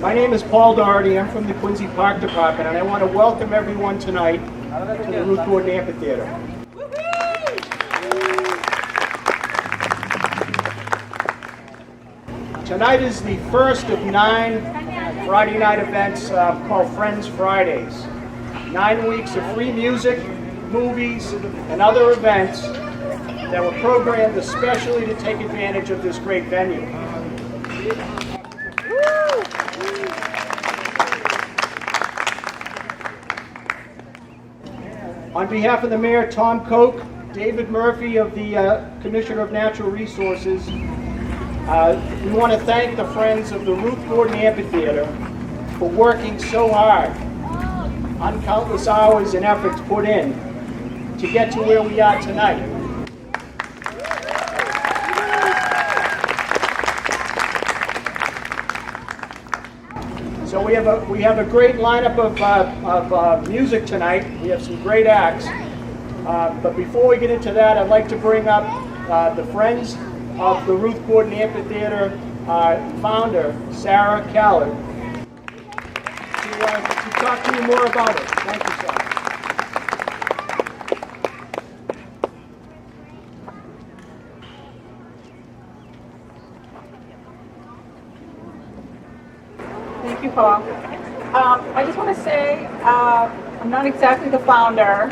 My name is Paul Doherty. I'm from the Quincy Park Department, and I want to welcome everyone tonight to the Ruth Gordon Amphitheater. Tonight is the first of 9 Friday night events called Friends Fridays. 9 weeks of free music, movies, and other events that were programmed especially to take advantage of this great venue. On behalf of the Mayor, Tom Koch, David Murphy of the Commissioner of Natural Resources, we want to thank the Friends of the Ruth Gordon Amphitheater for working so hard on countless hours and efforts put in to get to where we are tonight. So we have a great lineup of music tonight. We have some great acts. But before we get into that, I'd like to bring up the Friends of the Ruth Gordon Amphitheater founder, Sarah Callard, to talk to you more about it. Thank you, Sarah. Thank you, Paul. I just want to say I'm not exactly the founder,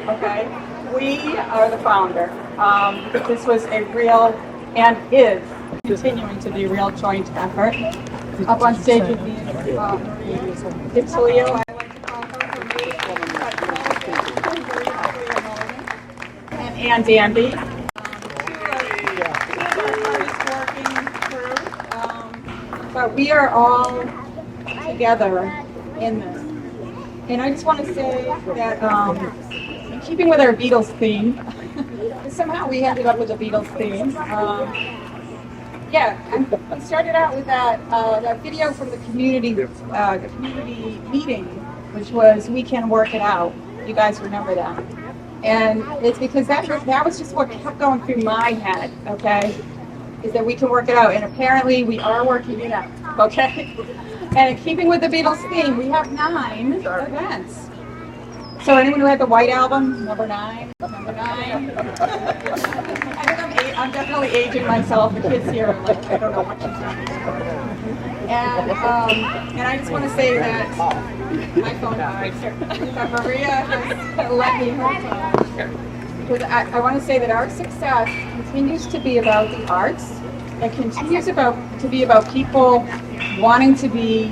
okay? We are the founder. This was a real, and is continuing to be a real joint effort. Up on stage with me is Marie DiTullio, I like to call her, and Ann Danby. Two of our hardest working crew. But we are all together in this. And I just want to say that in keeping with our Beatles theme, somehow we ended up with the Beatles theme. We started out with that video from the community meeting, which was "We Can Work It Out." You guys remember that? And it's because that was just what kept going through my head. Okay, is that we can work it out, and apparently we are working it out. Okay, and in keeping with the Beatles theme, we have 9 events. So anyone who had the White Album, number 9. I think I'm definitely aging myself. The kids here are like, I don't know what she's doing. And I just want to say that my phone died. That Maria has let me hold because I want to say that our success continues to be about the arts. It continues to be about people wanting to be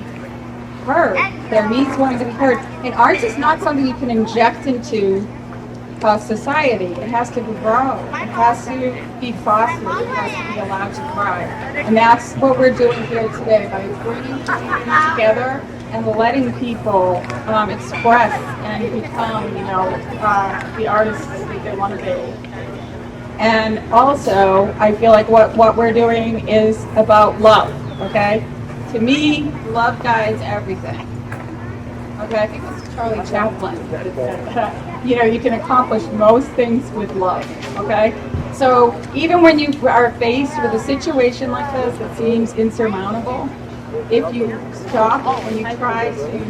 heard, their needs wanting to be heard. And arts is not something you can inject into society. It has to grow. It has to be fostered. It has to be allowed to thrive. And that's what we're doing here today by bringing people together and letting people express and become, the artists that they want to be. And also, I feel like what we're doing is about love. Okay. To me, love guides everything. Okay, I think this is Charlie Chaplin. You can accomplish most things with love. Okay, so even when you are faced with a situation like this that seems insurmountable, if you stop and you try to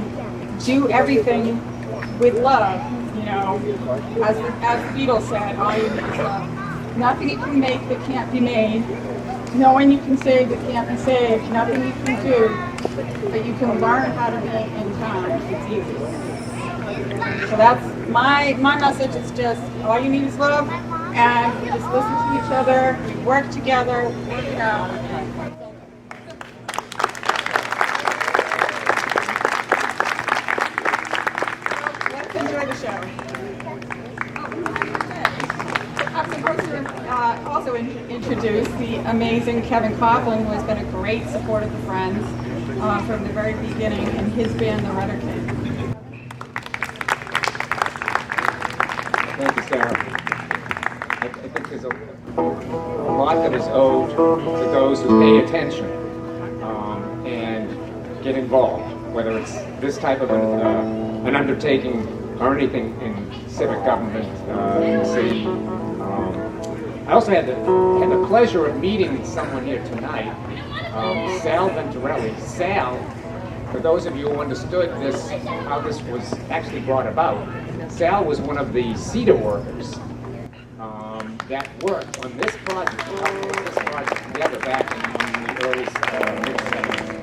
do everything with love, as the Beatles said, all you need is love. Nothing you can make that can't be made. No one you can save that can't be saved. Nothing you can do, but you can learn how to be in time. It's easy. So that's my message. Is just all you need is love, and we just listen to each other. We work together. We work it out. Let's enjoy the show. I'm supposed to also introduce the amazing Kevin Coughlin, who has been a great support of the Friends from the very beginning, and his band, the Rudder Kids. Thank you, Sarah. I think there's a lot that is owed to those who pay attention and get involved, whether it's this type of an undertaking or anything in civic government in the city. I also had the pleasure of meeting someone here tonight, Sal Venturelli. Sal for those of you who understood this, how this was actually brought about, Sal was one of the CETA workers that worked on this project, together back in the early mid-70s.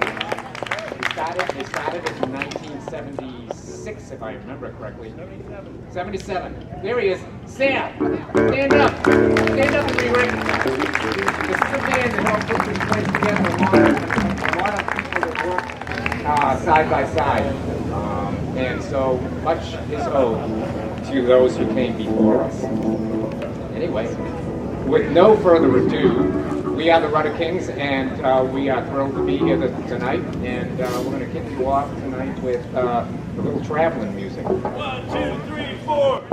They started it in 1976, if I remember correctly. 77. There he is. Sam, stand up. Stand up and be recognized. This is a man that helped put this place together along with a lot of people that worked side by side. And so much is owed to those who came before us. Anyway, with no further ado, we are the Rudder Kings, and we are thrilled to be here tonight. And we're going to kick you off tonight with a little traveling music. 1, 2, 3, 4.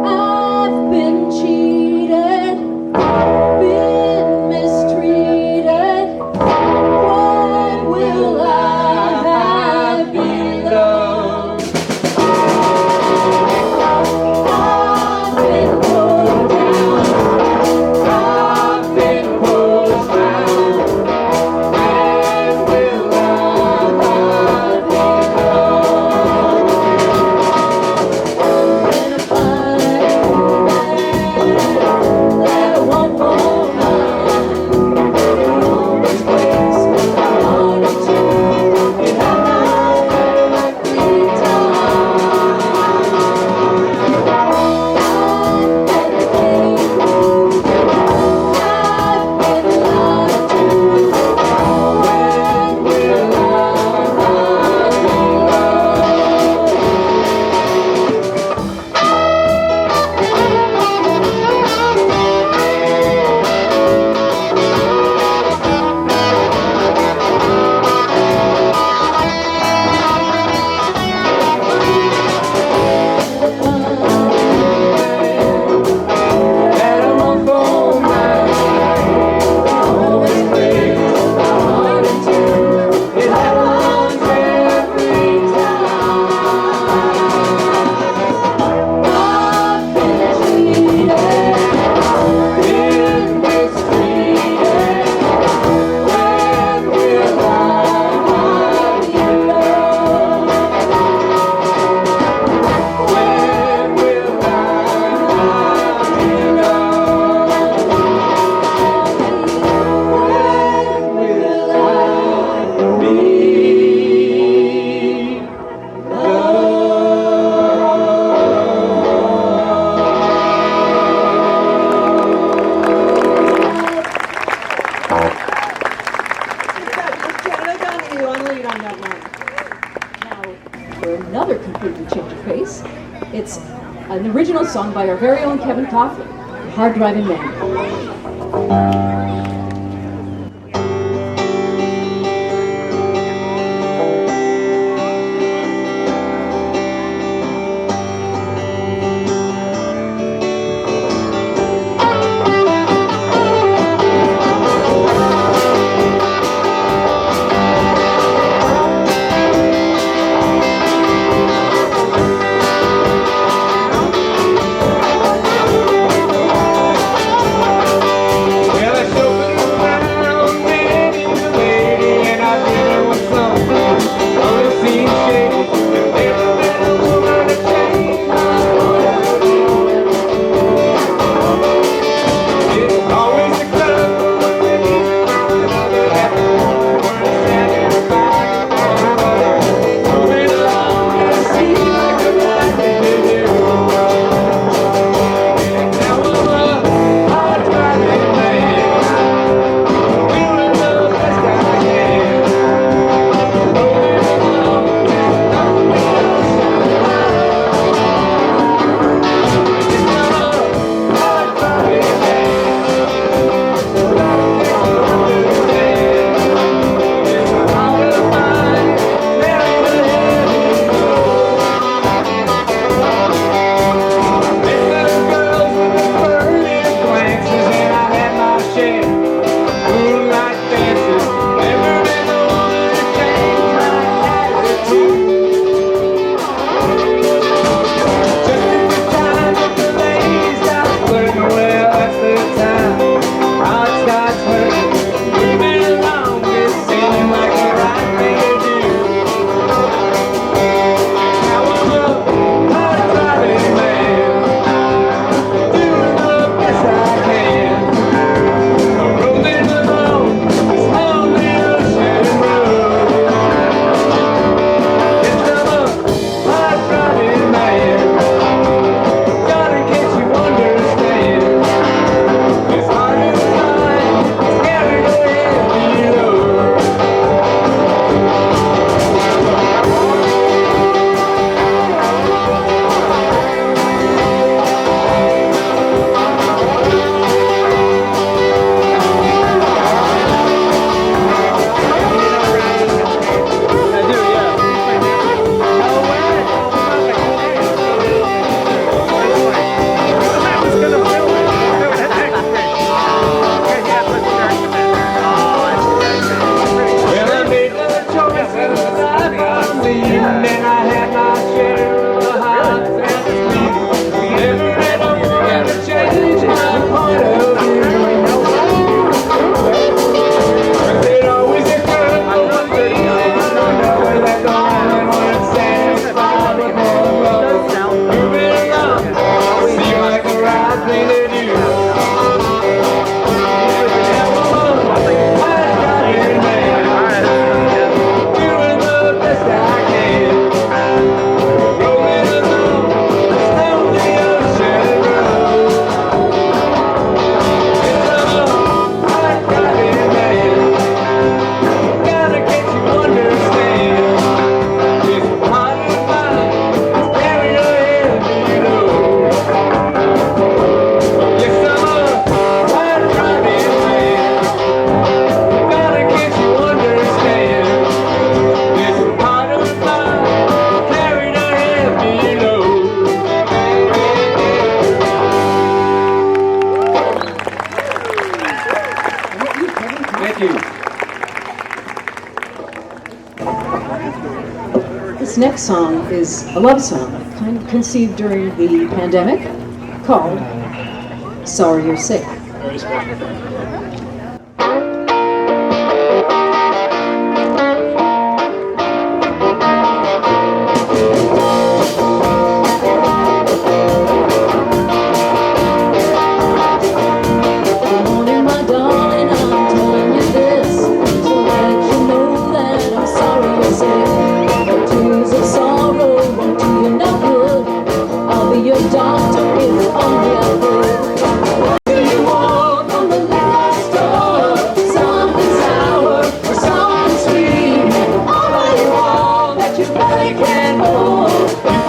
I've been cheated, been mistreated. What will I have below? I've been pulled down, I've been pulled down. an original song by our very own Kevin Coughlin, Hard Driving Man. This next song is a love song, kind of conceived during the pandemic, called Sorry You're Sick. You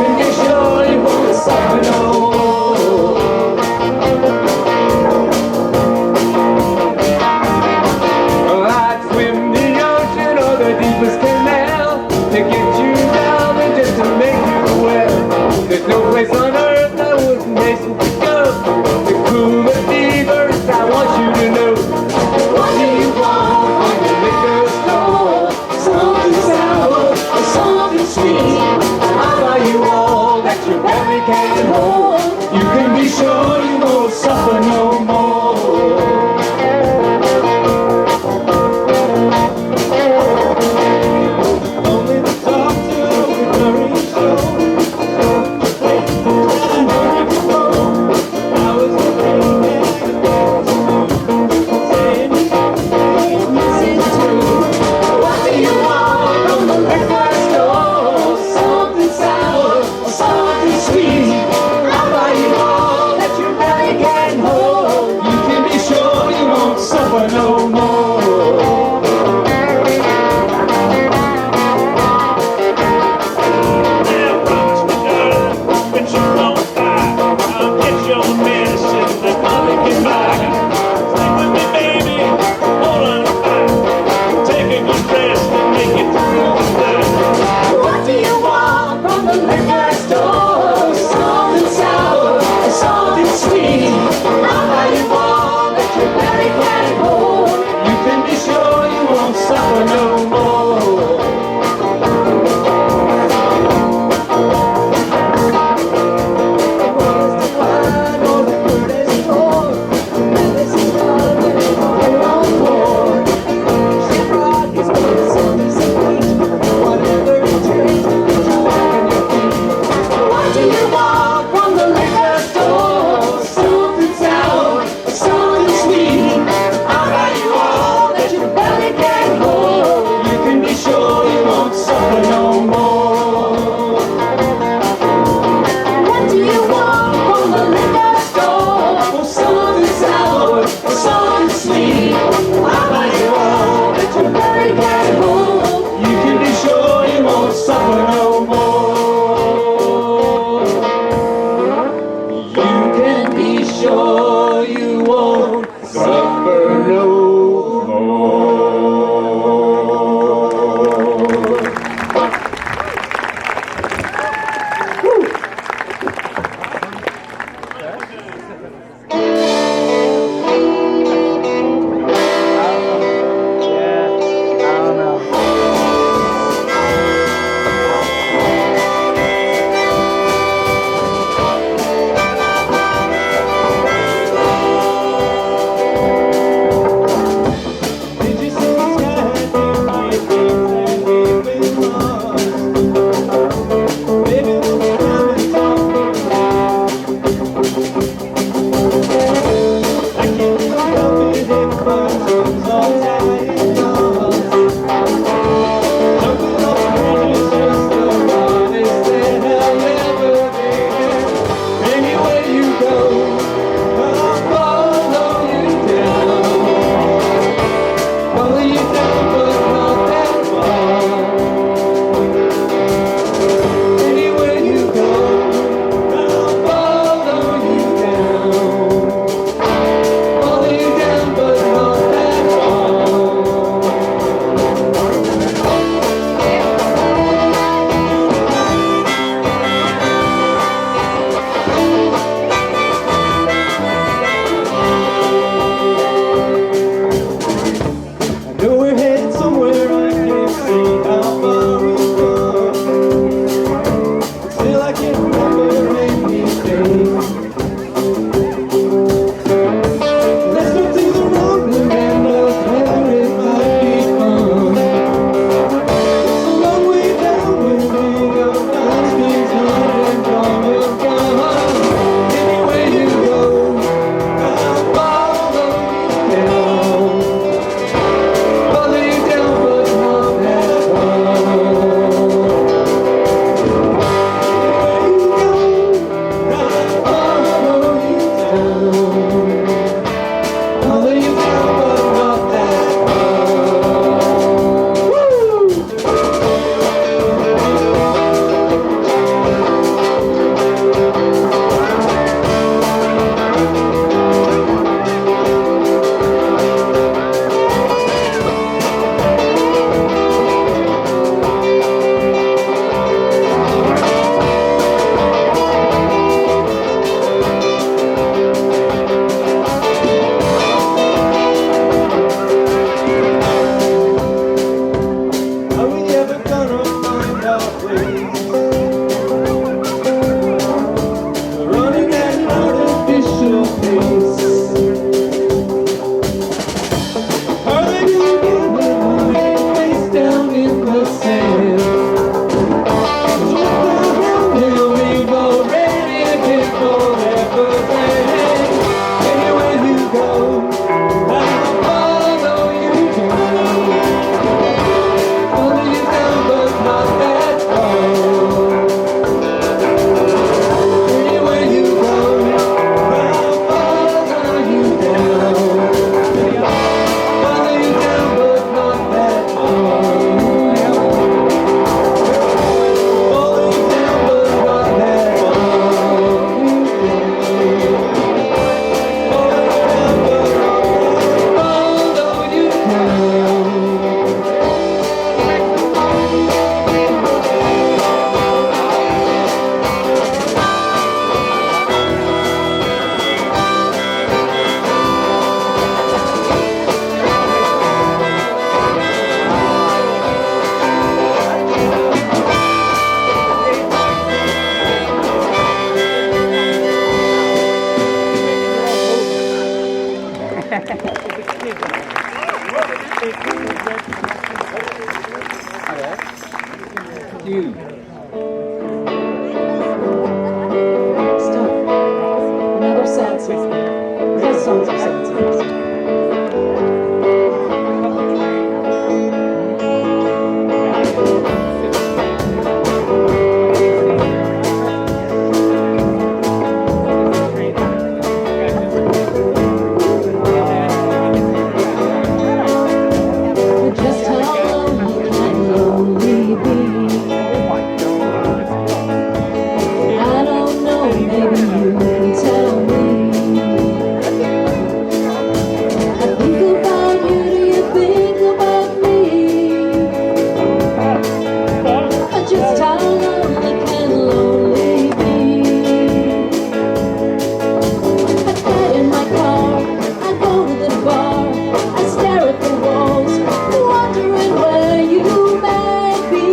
can be sure you won't suffer no songs I've sang sometimes. Just how lonely can lonely be? I don't know, maybe you can tell me. I think about you, do you think about me? Just how lonely can lonely be? I get in my car, I go to the bar, I stare at the walls, wondering where you may be.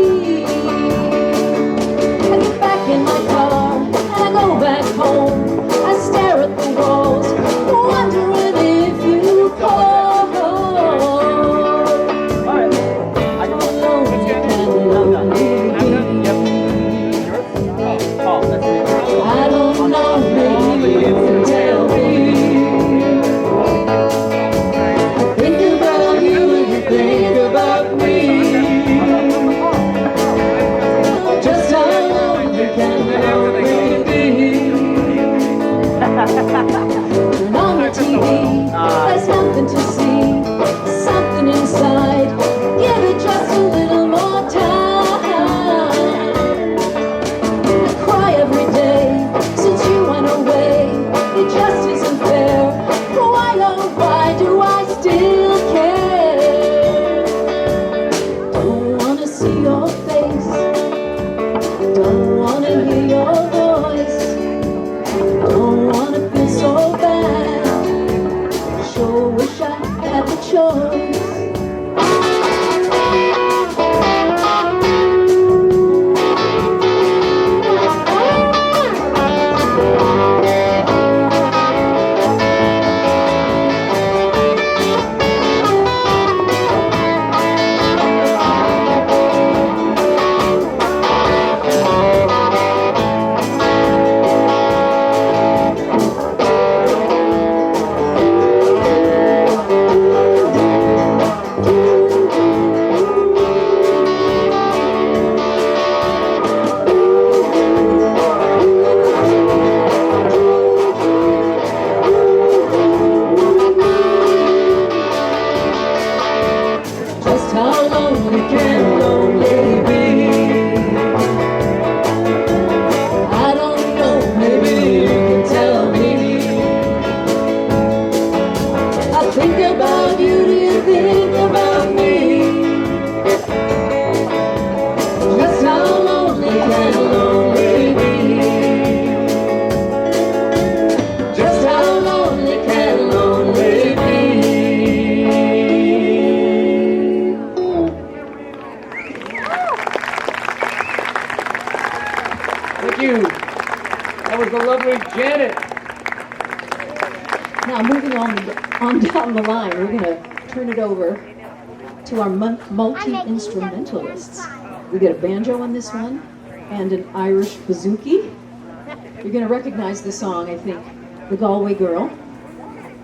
I get back in my car, and I go back home, I stare at the walls, wondering if you call. How lonely can lonely be? I don't know, maybe you can tell me. Think about you and you think about me. Just how lonely can lonely be? Turn on the TV, there's nothing to see, something inside, give it just a little more time. I cry every day since you went away, it just isn't fair. Why, oh why do I still care? Don't wanna see your face, don't wanna hear your voice, don't wanna feel so bad, sure wish I had the choice. Just how lonely can lonely be? I don't know, maybe you can tell me. I think about you, do you think about me? Just how lonely can lonely be? Just how lonely can lonely be? Thank you. That was the lovely Janet. Now, moving on down the line, we're going to turn it over to our multi-instrumentalists. We get a banjo on this one and an Irish bouzouki. You're going to recognize the song, I think, The Galway Girl,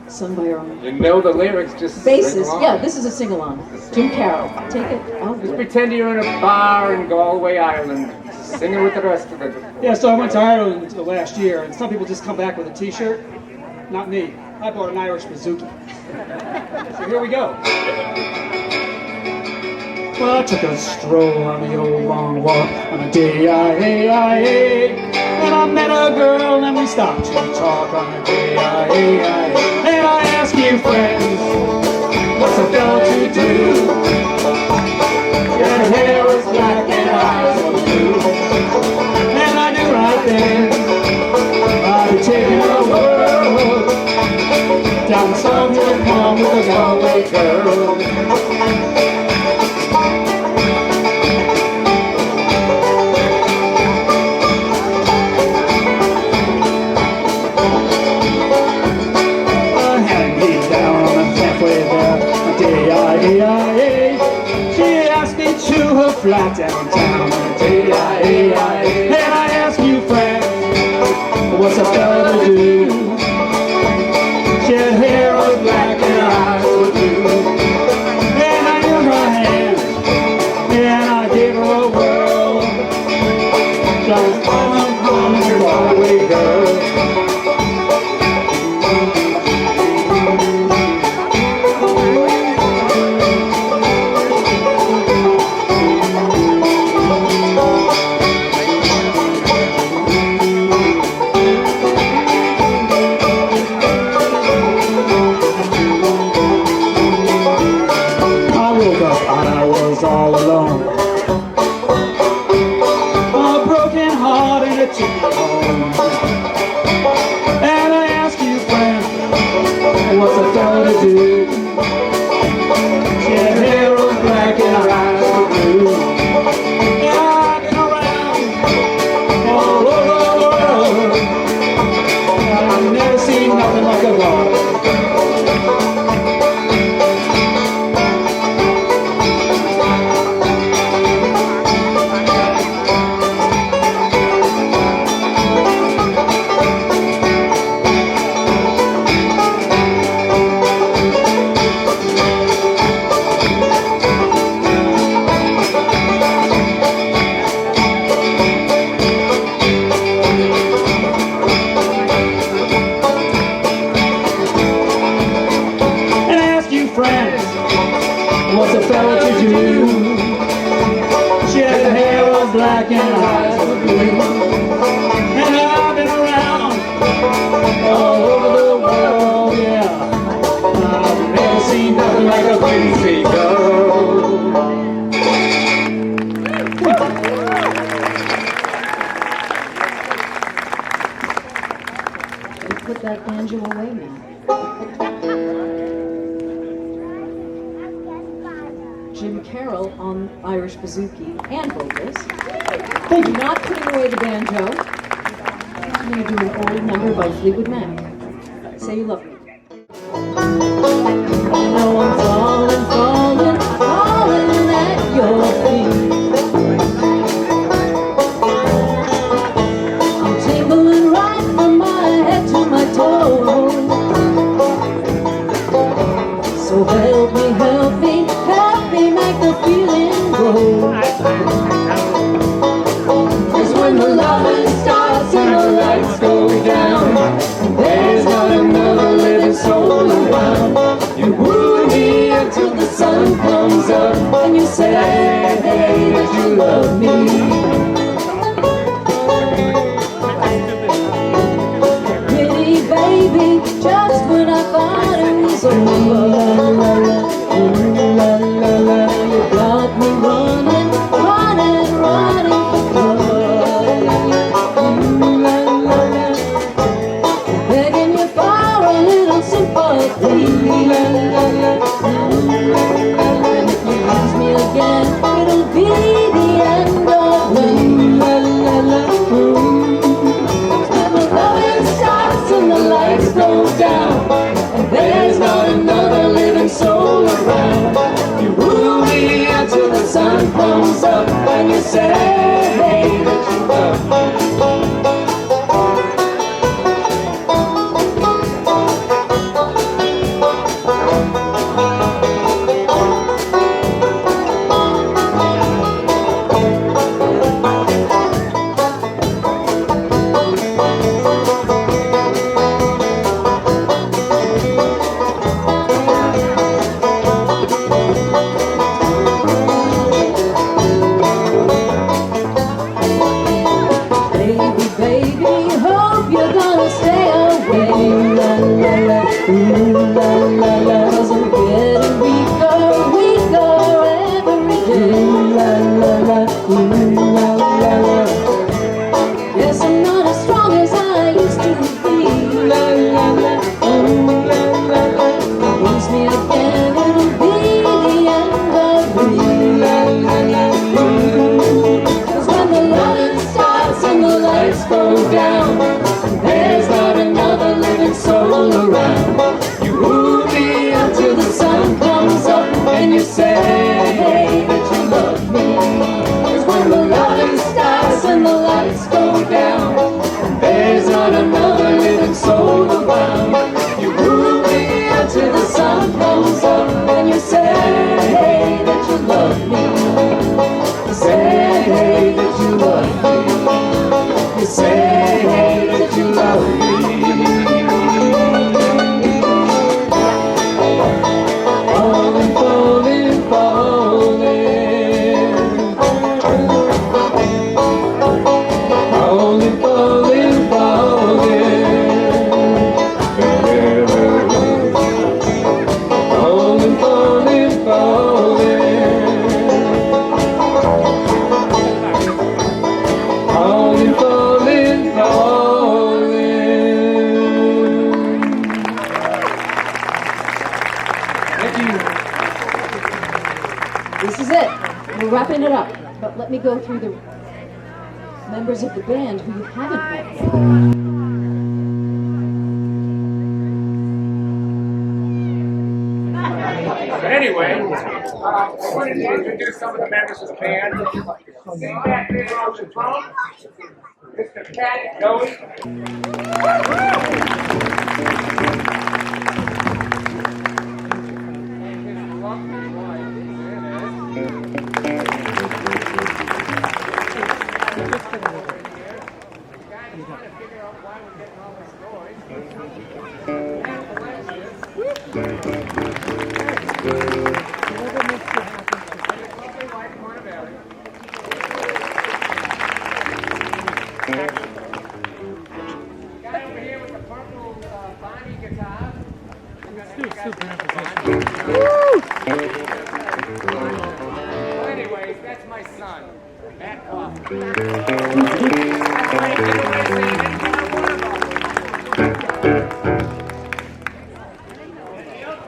sung by our own You know the lyrics, just sing bassist. along. Yeah, this is a sing-along. Jim Carroll, take it out. Just pretend you're in a bar in Galway, Ireland, singing with the rest of it. Yeah, so I went to Ireland last year, and some people just come back with a T-shirt. Not me. I bought an Irish bouzouki. So here we go. Well, I took a stroll on the old long walk on a day-I-A-I-A. And I met a girl and we stopped to talk on a day-I-A-I-A. And I asked you friends, what's a fella to do? Your hair was black and eyes were blue. And I knew right then I'd be taking a whirl down the Songhill Pond with a Galway girl. Flat downtown on a day-I-A-I-A. And I ask you, friend, what's a fella to do? She had hair nothing like a bar. And I ask you friends, what's a fella to do? She had her hair was black and her eyes were blue. And I've been around all over the world, yeah. I've never seen nothing like a crazy girl. Put that banjo away now. Jim Carroll on Irish bouzouki and vocals. Thank you. Not putting away the banjo. I'm going to do an old number by Fleetwood Mac. Say you love me. I know I'm falling, falling, falling at your feet. I'm tingling right from my head to my toes. So help me, help me, help me make the feeling grow. 'Cause when the loving starts and the lights go down, there's not another living soul around. You woo me until the sun comes up, and you say that you love me. Pretty baby, just when I thought it was over, you got me running, running, running for cover. Begging you for a little sympathy. And if you lose me again, it'll be the end of me. When the loving starts and the lights go down, and there's not another living soul around, you woo me until the sun comes up, and you say that you love me. Baby, baby, hope you're gonna stay away. La la la, ooh la la la. 'Cause I'm getting weaker, weaker every day. La la la, ooh la la la. Yes, I'm not as strong as I used to be. La la la, ooh la la la. Lose me again, it'll be the end of me. La la la, ooh. 'Cause when the loving starts and the lights go down, there's not another living soul around. You woo me until the sun comes up, and you say that you love me. 'Cause when the loving starts and the lights go down, there's not another living soul around. You woo me until the sun comes up, and you say that you love me. You say that you love me. You say that you love me. Falling, falling, falling. Falling, falling, falling. Falling, falling, falling. Falling, falling, falling. Thank you. This is it. We're wrapping it up. But let me go through the members of the band who you haven't met yet. anyway, I wanted to introduce some of the members of the band. Sitting back there on the drum, Mr. Pat Joey. Anyways, that's my son, Matt Coughlin.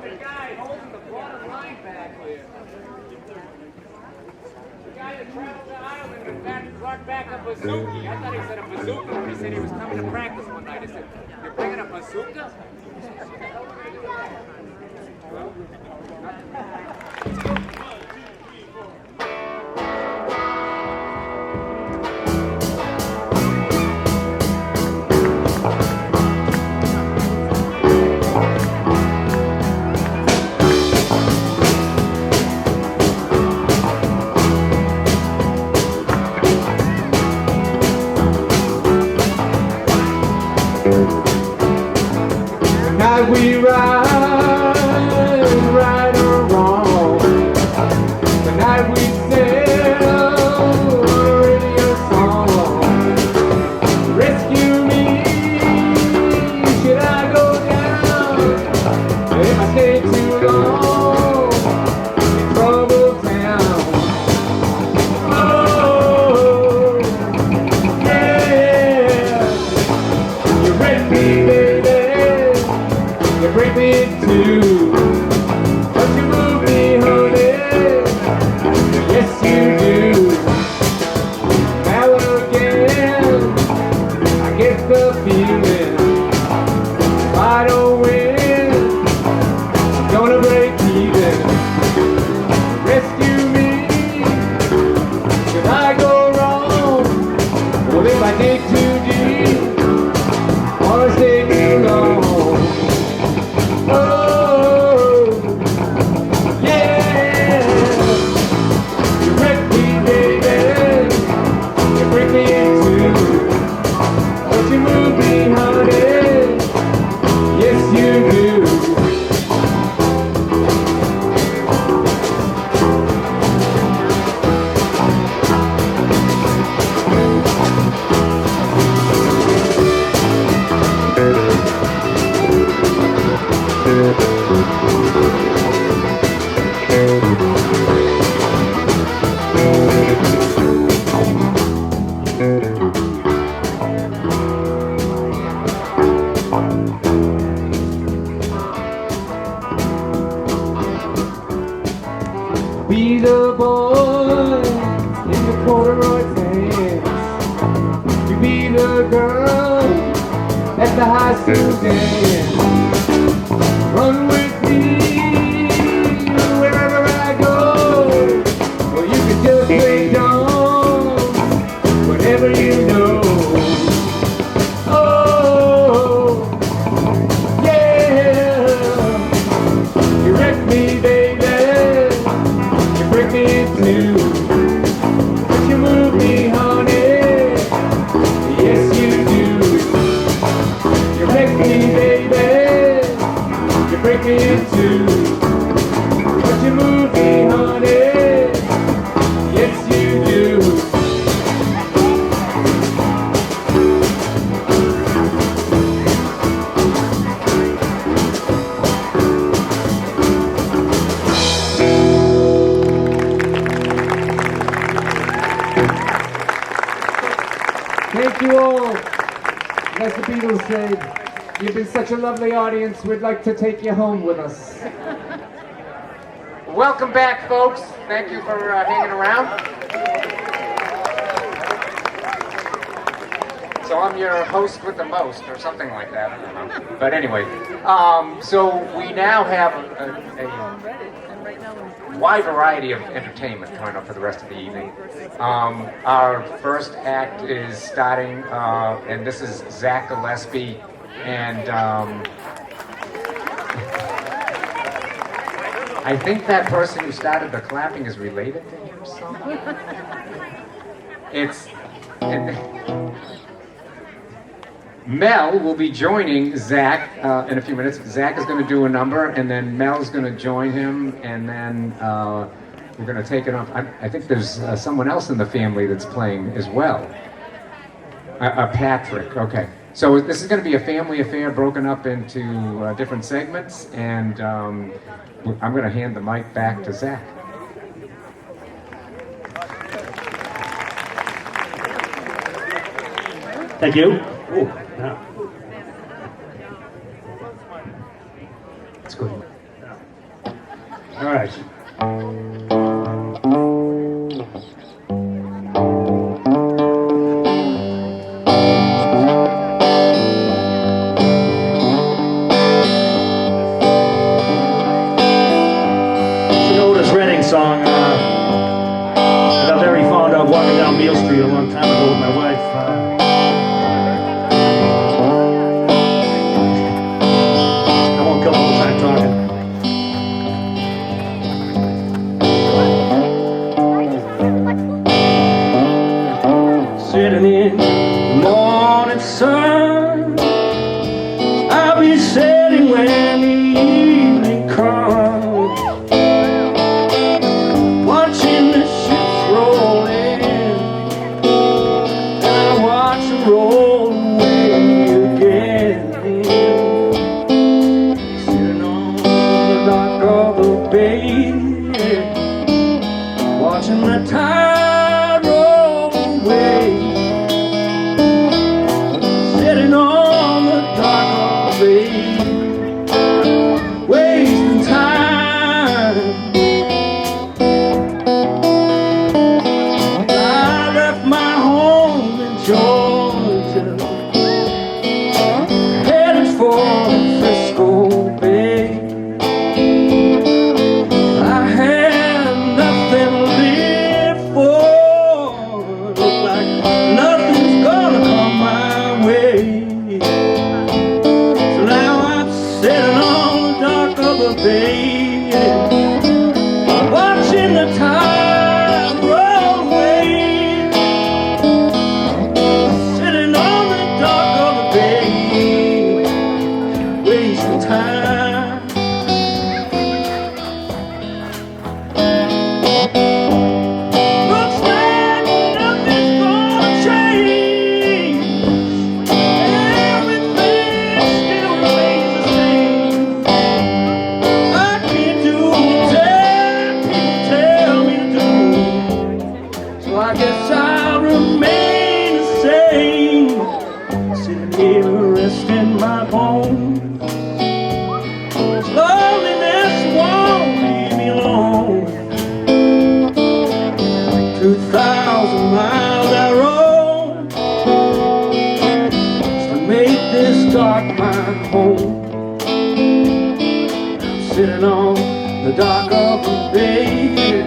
The guy holding the bottom line back here. The guy that traveled to Ireland and brought back a bazooka. I thought he said a bazooka when he said he was coming to practice one night. I said, "You're bringing a bazooka?" Tonight we ride, right or wrong. Tonight we sell a radio song. Rescue me, should I go down? If I stay too long in troubled town. Oh, yeah, you read me, baby. You break me in two, but you move me, honey. Yes, you do. Now again, I get the feeling if I don't win, I'm gonna break even. Rescue me, should I go wrong? Well, if I dig too deep, or stay too long. Oh, yeah, you wreck me, baby, you break me in two, but you move me, honey, yes you do. Be the boy in the corduroy pants. You be the girl at the high school dance. Run with me wherever I go. Or you can just lay down whatever you know. Oh, yeah, you wreck me, baby. Break me in two, but you move me, honey. Yes, you do. You break me, baby. You break me in two, but you move me, honey. Yes, you do. Thank you all. As the Beatles said, you've been such a lovely audience, we'd like to take you home with us. Welcome back, folks. Thank you for hanging around. So I'm your host with the most, or something like that. I don't know. But anyway, so we now have a wide variety of entertainment coming up for the rest of the evening. Our first act is starting, and this is Zach Gillespie, and I think that person who started the clapping is related to him somehow. Mel will be joining Zach in a few minutes. Zach is going to do a number, and then Mel's going to join him, and then we're going to take it off. I think there's someone else in the family that's playing as well. Patrick, okay. So this is going to be a family affair broken up into different segments, and I'm going to hand the mic back to Zach. Thank you. Oh, yeah. That's good. All right. It's an Otis Redding song that I'm very fond of, walking down Beale Street a long time ago with my wife. Sitting in the morning sun, I'll be sitting when the evening comes, watching the ships roll in, and I watch them roll away again. Sitting on the dock of the bay, watching the tide roll away. Sitting on the dock of the bay, wasting time. I left my home in Georgia, headed for Frisco Bay. I had nothing to live for. Looked like nothing's gonna come my way. So now I'm sitting on the dock of the bay, watching the tide roll away. Sitting on the dock of the bay, wasting time. Looks like nothing's gonna change. Everything still remains the same. I can't do what people tell me to do, so I guess I'll remain the same. Sitting here resting my bones. Loneliness won't leave me alone. 2,000 miles I rode just to make this dock my home. Sitting on the dock of the bay,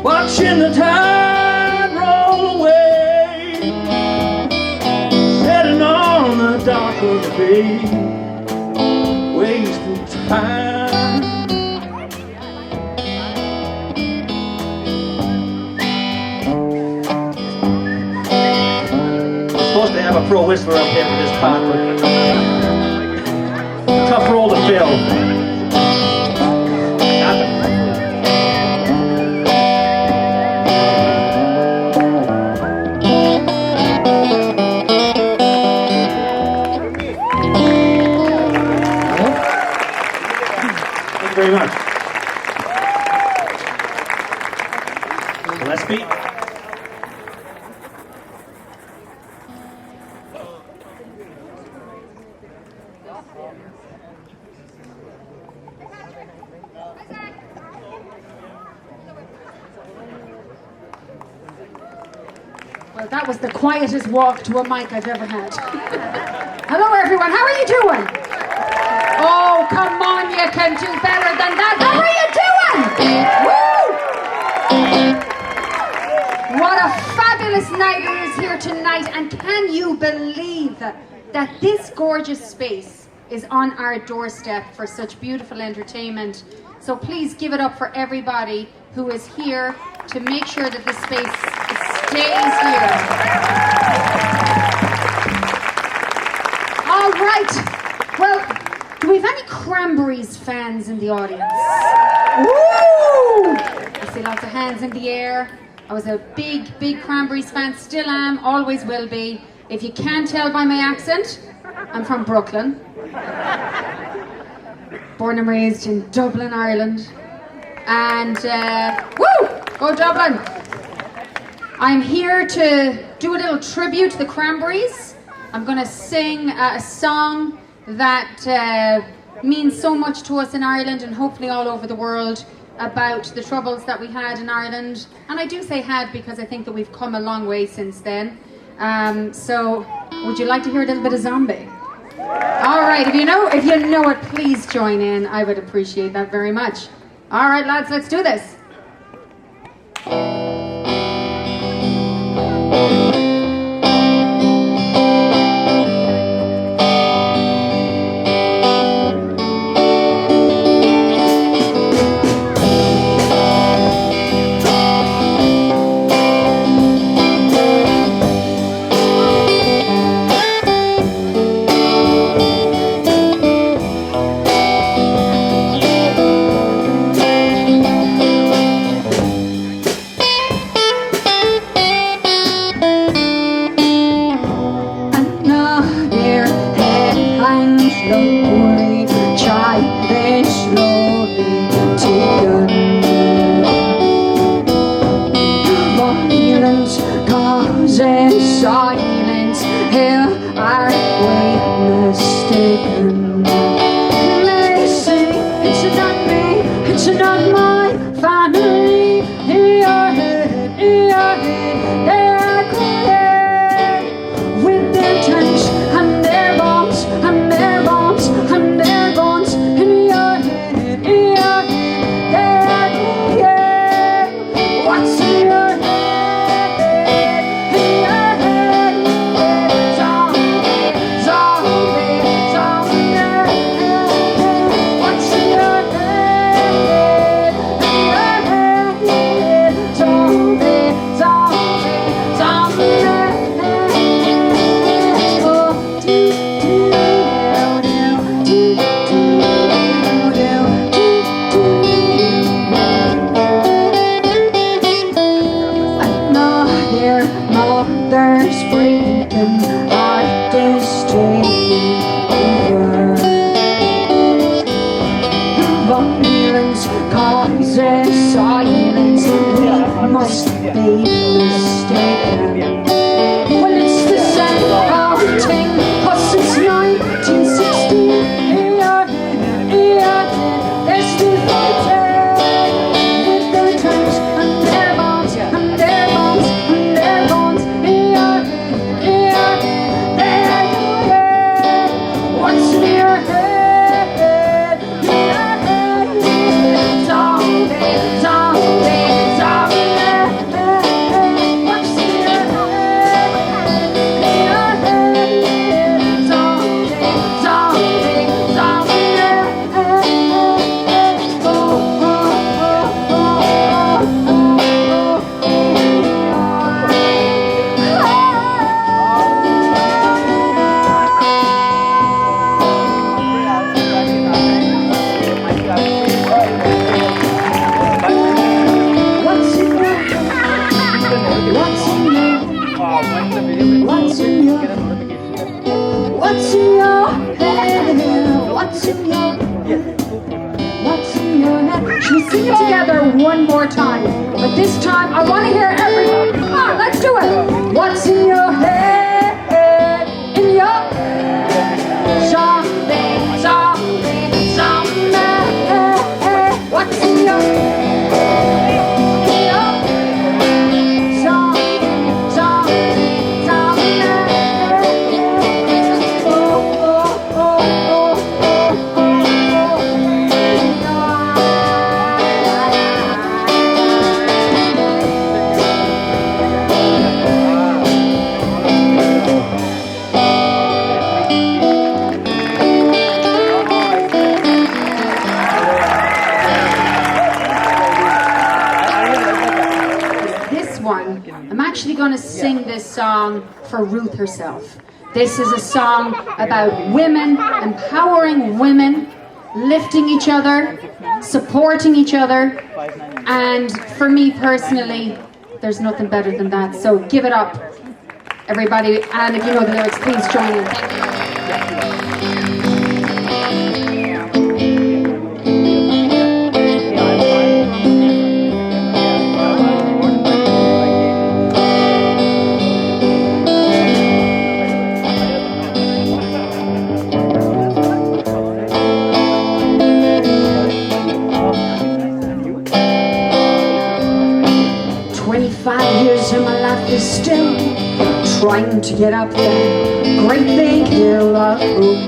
watching the tide roll away. Sitting on the dock of the bay, wasting time. We're supposed to have a pro whistler up here for this part, but tough role to fill. Thank you very much. Gillespie. Well, that was the quietest walk to a mic I've ever had. Hello, everyone. How are you doing? Oh, come on, you can do better than that. How are you doing? tonight, and can you believe that this gorgeous space is on our doorstep for such beautiful entertainment? So please give it up for everybody who is here to make sure that this space stays here. All right. Well, do we have any Cranberries fans in the audience? Woo! I see lots of hands in the air. I was a big Cranberries fan, still am, always will be. If you can't tell by my accent, I'm from Brooklyn. Born and raised in Dublin, Ireland. And, woo! Go Dublin! I'm here to do a little tribute to the Cranberries. I'm going to sing a song that means so much to us in Ireland and hopefully all over the world, about the troubles that we had in Ireland. And I do say had because I think that we've come a long way since then. So would you like to hear a little bit of Zombie? All right, if you know it, please join in. I would appreciate that very much. All right, lads, let's do this. Silence, here are we mistaken? They say it's not me, it's not my family. In your head, they are crying with their tanks and their bombs and their bombs and their bombs. In your head, they are crying. What's in your head? There's freedom, art is taking over. Violence causes silence, we must be mistaken. Well, it's the same old thing, cause since 1916, they're still fighting with their tanks and their bombs and their bombs and their bombs. What's in your head? Zombie, zombie, zombie. What's in your head? Zombie, zombie, zombie. What's in your head? What's in your head? Should we sing it together one more time? But this time I want to hear everybody. Come on, let's do it. What's in your head? In your zombie, zombie, zombie. What's in your head? actually going to sing this song for Ruth herself. This is a song about women, empowering women, lifting each other, supporting each other, and for me personally, there's nothing better than that. So give it up, everybody, and if you know the lyrics, please join in. Thank you. 25 years of my life is still trying to get up that great big hill of hope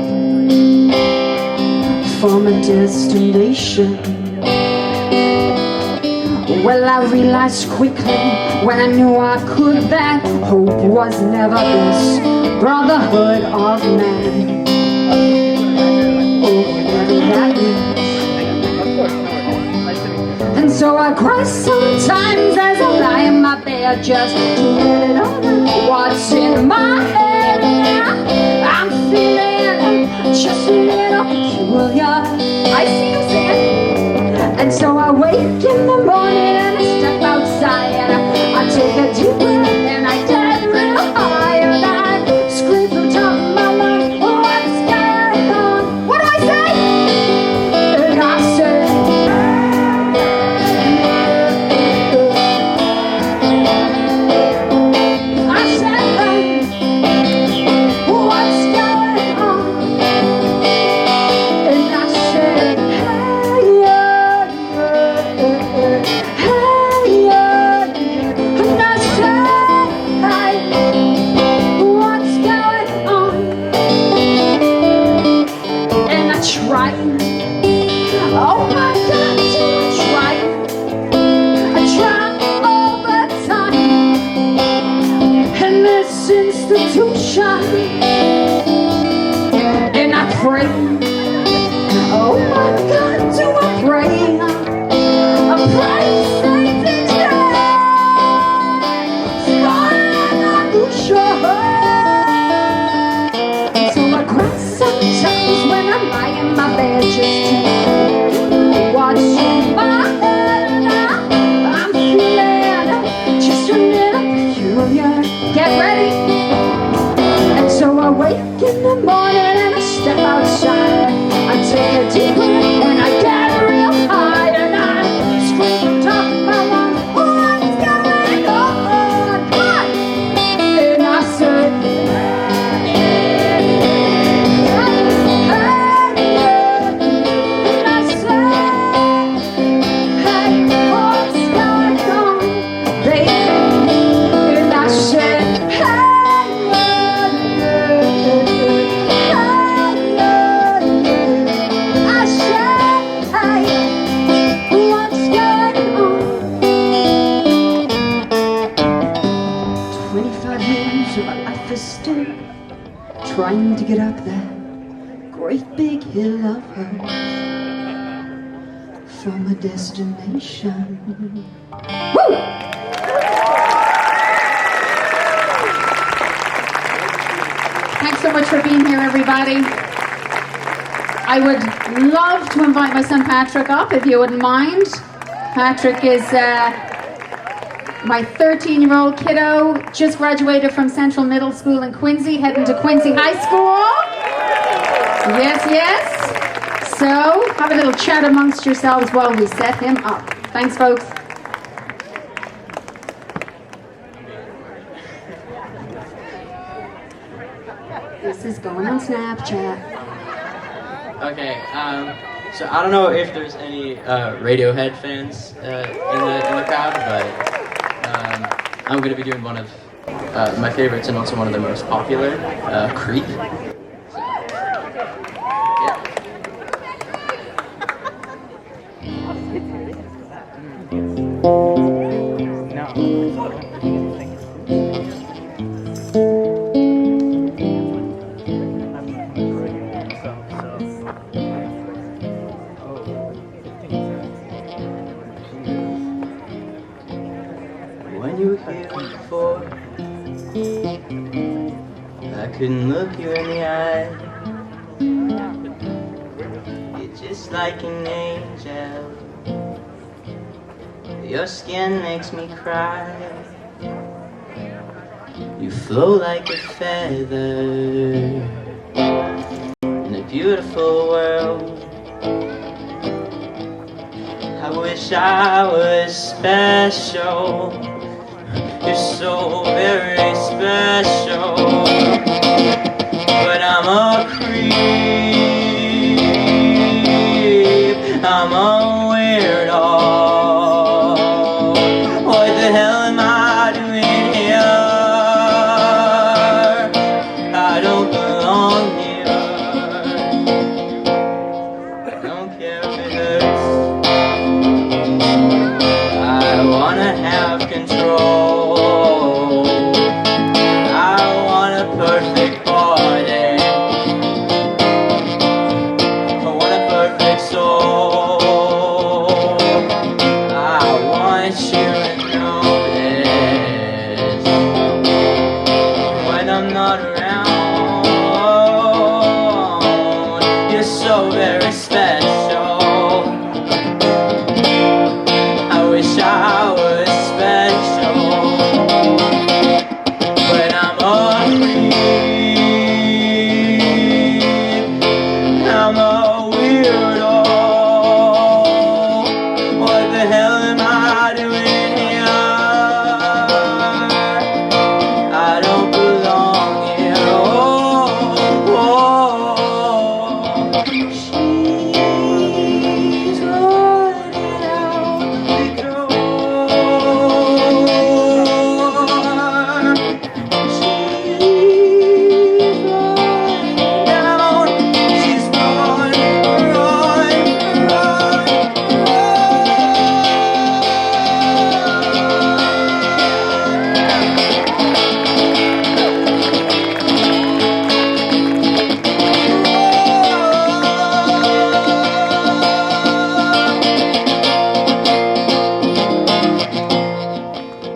from a destination. Well, I realized quickly when I knew I could that hope was never this brotherhood of man. Oh, whatever that means. And so I cry sometimes as I lie in my bed just to let it all out what's in my head. I'm feeling just a little peculiar. I see you saying. And so I wake in the morning and I step outside and I take a deep breath and I get real high and I scream from the top of my lungs, what's going on? What do I say? And I say, and I pray. Oh my God, do I pray? I pray Satan's dead. So I cry sometimes when I lie in my bed just to watch my head. I'm feeling just a little peculiar. Get ready. So I wake in the morning and I step outside. I take a deep breath and I get real high and I scream from the top of my lungs, what's going on? Come on! And I say, and I say, hey, what's going on, baby? And I say, hey. Trying to get up that great big hill of hope from a destination. Woo! Thanks so much for being here, everybody. I would love to invite my son Patrick up, if you wouldn't mind. Patrick is my 13-year-old kiddo, just graduated from Central Middle School in Quincy, heading to Quincy High School. Yes, yes. So, have a little chat amongst yourselves while we set him up. Thanks, folks. This is going on Snapchat. Okay, so I don't know if there's any Radiohead fans in the crowd, but I'm going to be doing one of my favorites and also one of the most popular, Creep. When you were here before, look you in the eye. You're just like an angel. Your skin makes me cry. You flow like a feather in a beautiful world. I wish I was special. You're so very special. But I'm a creep. I'm a weirdo. What the hell am I doing here? I don't belong here. I don't care if it hurts. I wanna have control. I want a perfect body. I want a perfect soul. I want you to know this. When I'm not around, you're so very special. I wish I was special, but I'm a creep. I'm a weirdo. What the hell am I doing here? I don't belong here. Oh, she's running out the door. She's running down. She's run.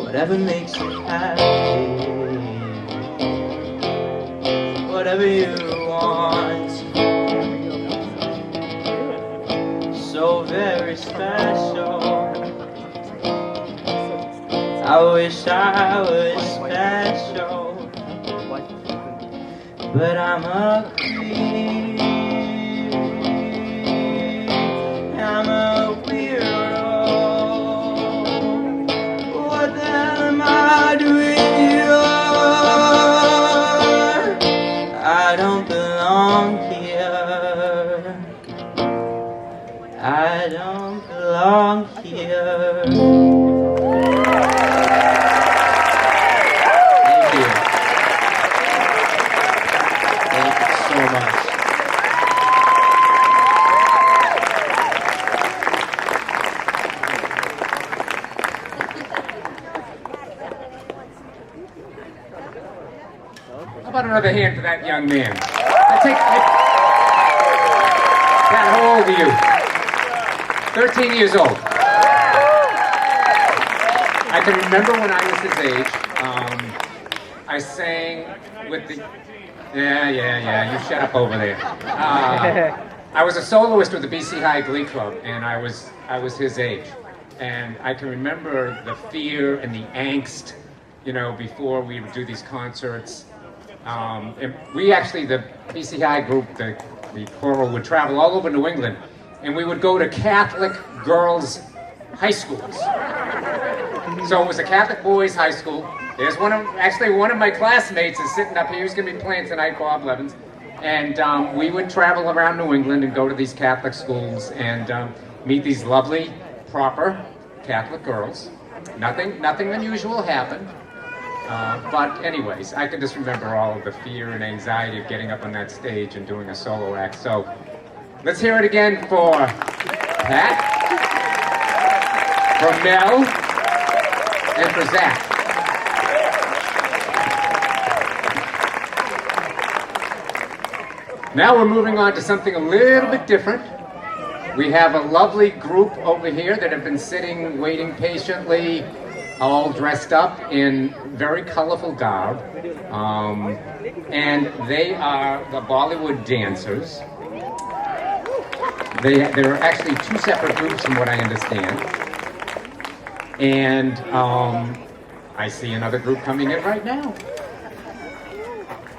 Whatever makes you happy, whatever you want, so very special. I wish I was special, but I'm a creep. I'm a weirdo. What the hell am I doing here? I don't belong here. I don't belong here. Thank you. Thank you so much. How about another hand for that young man? Pat, how old are you? 13 years old. I can remember when I was his age, I sang with the... Yeah, you shut up over there. I was a soloist with the BC High Glee Club, and I was his age. And I can remember the fear and the angst, you know, before we would do these concerts. And we actually, the BC High group, the choral would travel all over New England, and we would go to Catholic girls' high schools. So it was a Catholic boys' high school. There's one of my classmates is sitting up here. He's going to be playing tonight, Bob Levins. And we would travel around New England and go to these Catholic schools and meet these lovely, proper Catholic girls. Nothing unusual happened. But anyways, I can just remember all of the fear and anxiety of getting up on that stage and doing a solo act. So let's hear it again for Pat, for Mel, and for Zach. Now we're moving on to something a little bit different. We have a lovely group over here that have been sitting, waiting patiently all dressed up in very colorful garb. And they are the Bollywood dancers. There are actually two separate groups from what I understand. And I see another group coming in right now.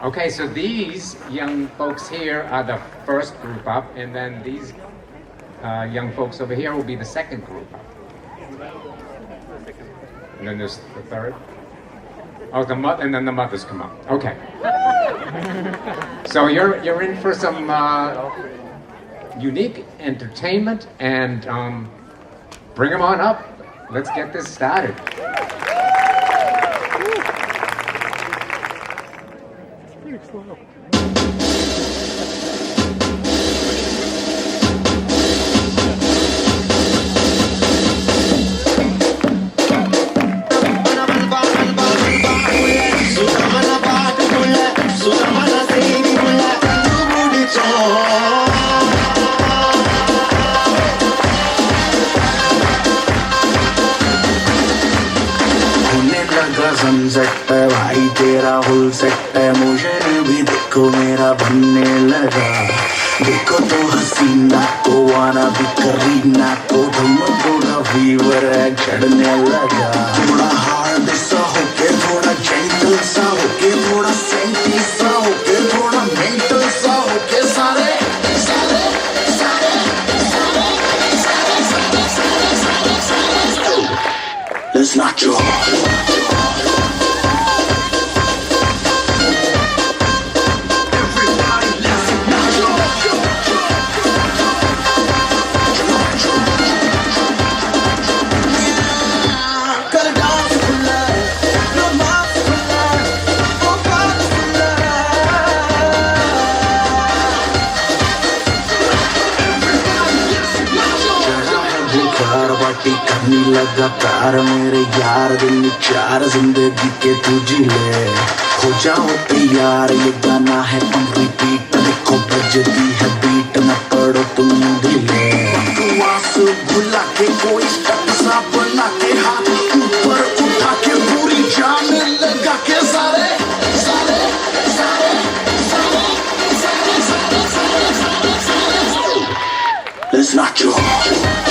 Okay, so these young folks here are the first group up, and then these young folks over here will be the second group up. And then there's the third. Oh, and then the mothers come up. Okay. So you're in for some unique entertainment, and bring them on up. Let's get this started. Sunset है भाई तेरा full set है motion भी देखो मेरा बनने लगा देखो तो हसीना को आना भी करीना को धुमको का फीवर है चढ़ने लगा थोड़ा हार्ड सा होके थोड़ा जेंटल सा होके थोड़ा सेंटी सा होके थोड़ा मेंटल सा होके सारे Let's not draw. करनी लगातार मेरे यार दिन चार जिंदगी के तुझी ले हो जाओ तैयार ये गाना है ऑन रिपीट देखो बजती है बीट न पड़ो तुम ढीले बकवास भुला के कोई स्टेप सा बना के हाथ ऊपर उठा के पूरी जान लगा के सारे Let's not draw.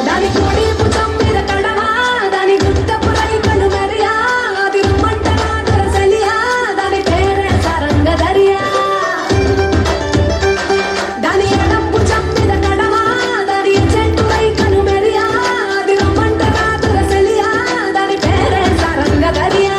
దాని కోడి భుజం మీద కడవా దాని గుట్టపు రైకను మెరియా అది రమ్మంటనా దొరసలియా దాని పేరే సారంగ దరియా దాని ఎడం భుజం మీద కడవా దాని చెట్టు రైకను మెరియా అది రమ్మంటనా దొరసలియా దాని పేరే Saranga Dariya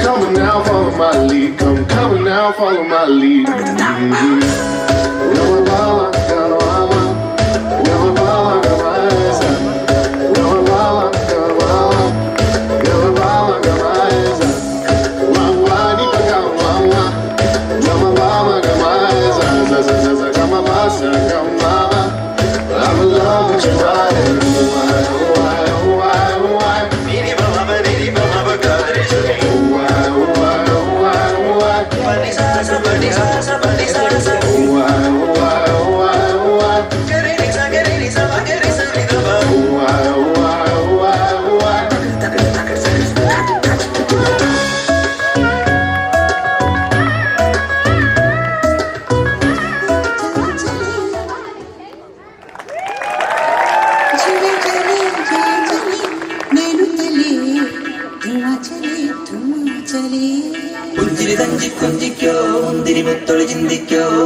Come now, follow my lead. Come now, follow my lead.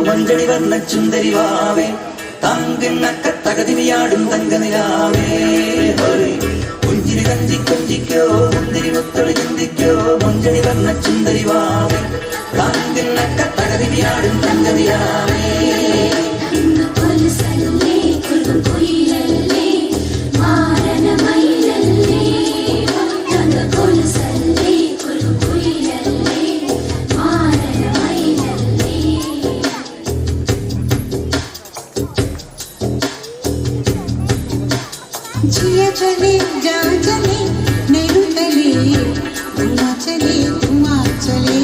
മഞ്ചടി വർണ്ണ ചുന്ദരി വാവേ താങ്കിണ്ണക്ക തകതിനിയാടും തങ്കനിലാവേ പുഞ്ചിരി കഞ്ചി കൊഞ്ചിക്കോ മുന്തിരി മുത്തൊളി ചിന്തിക്കോ മഞ്ചടി വർണ്ണ ചുന്ദരി വാവേ താങ്കിണ്ണക്ക തകതിനിയാടും തങ്കനിലാവേ जिया चले जा चले नैनु तले धुआं चले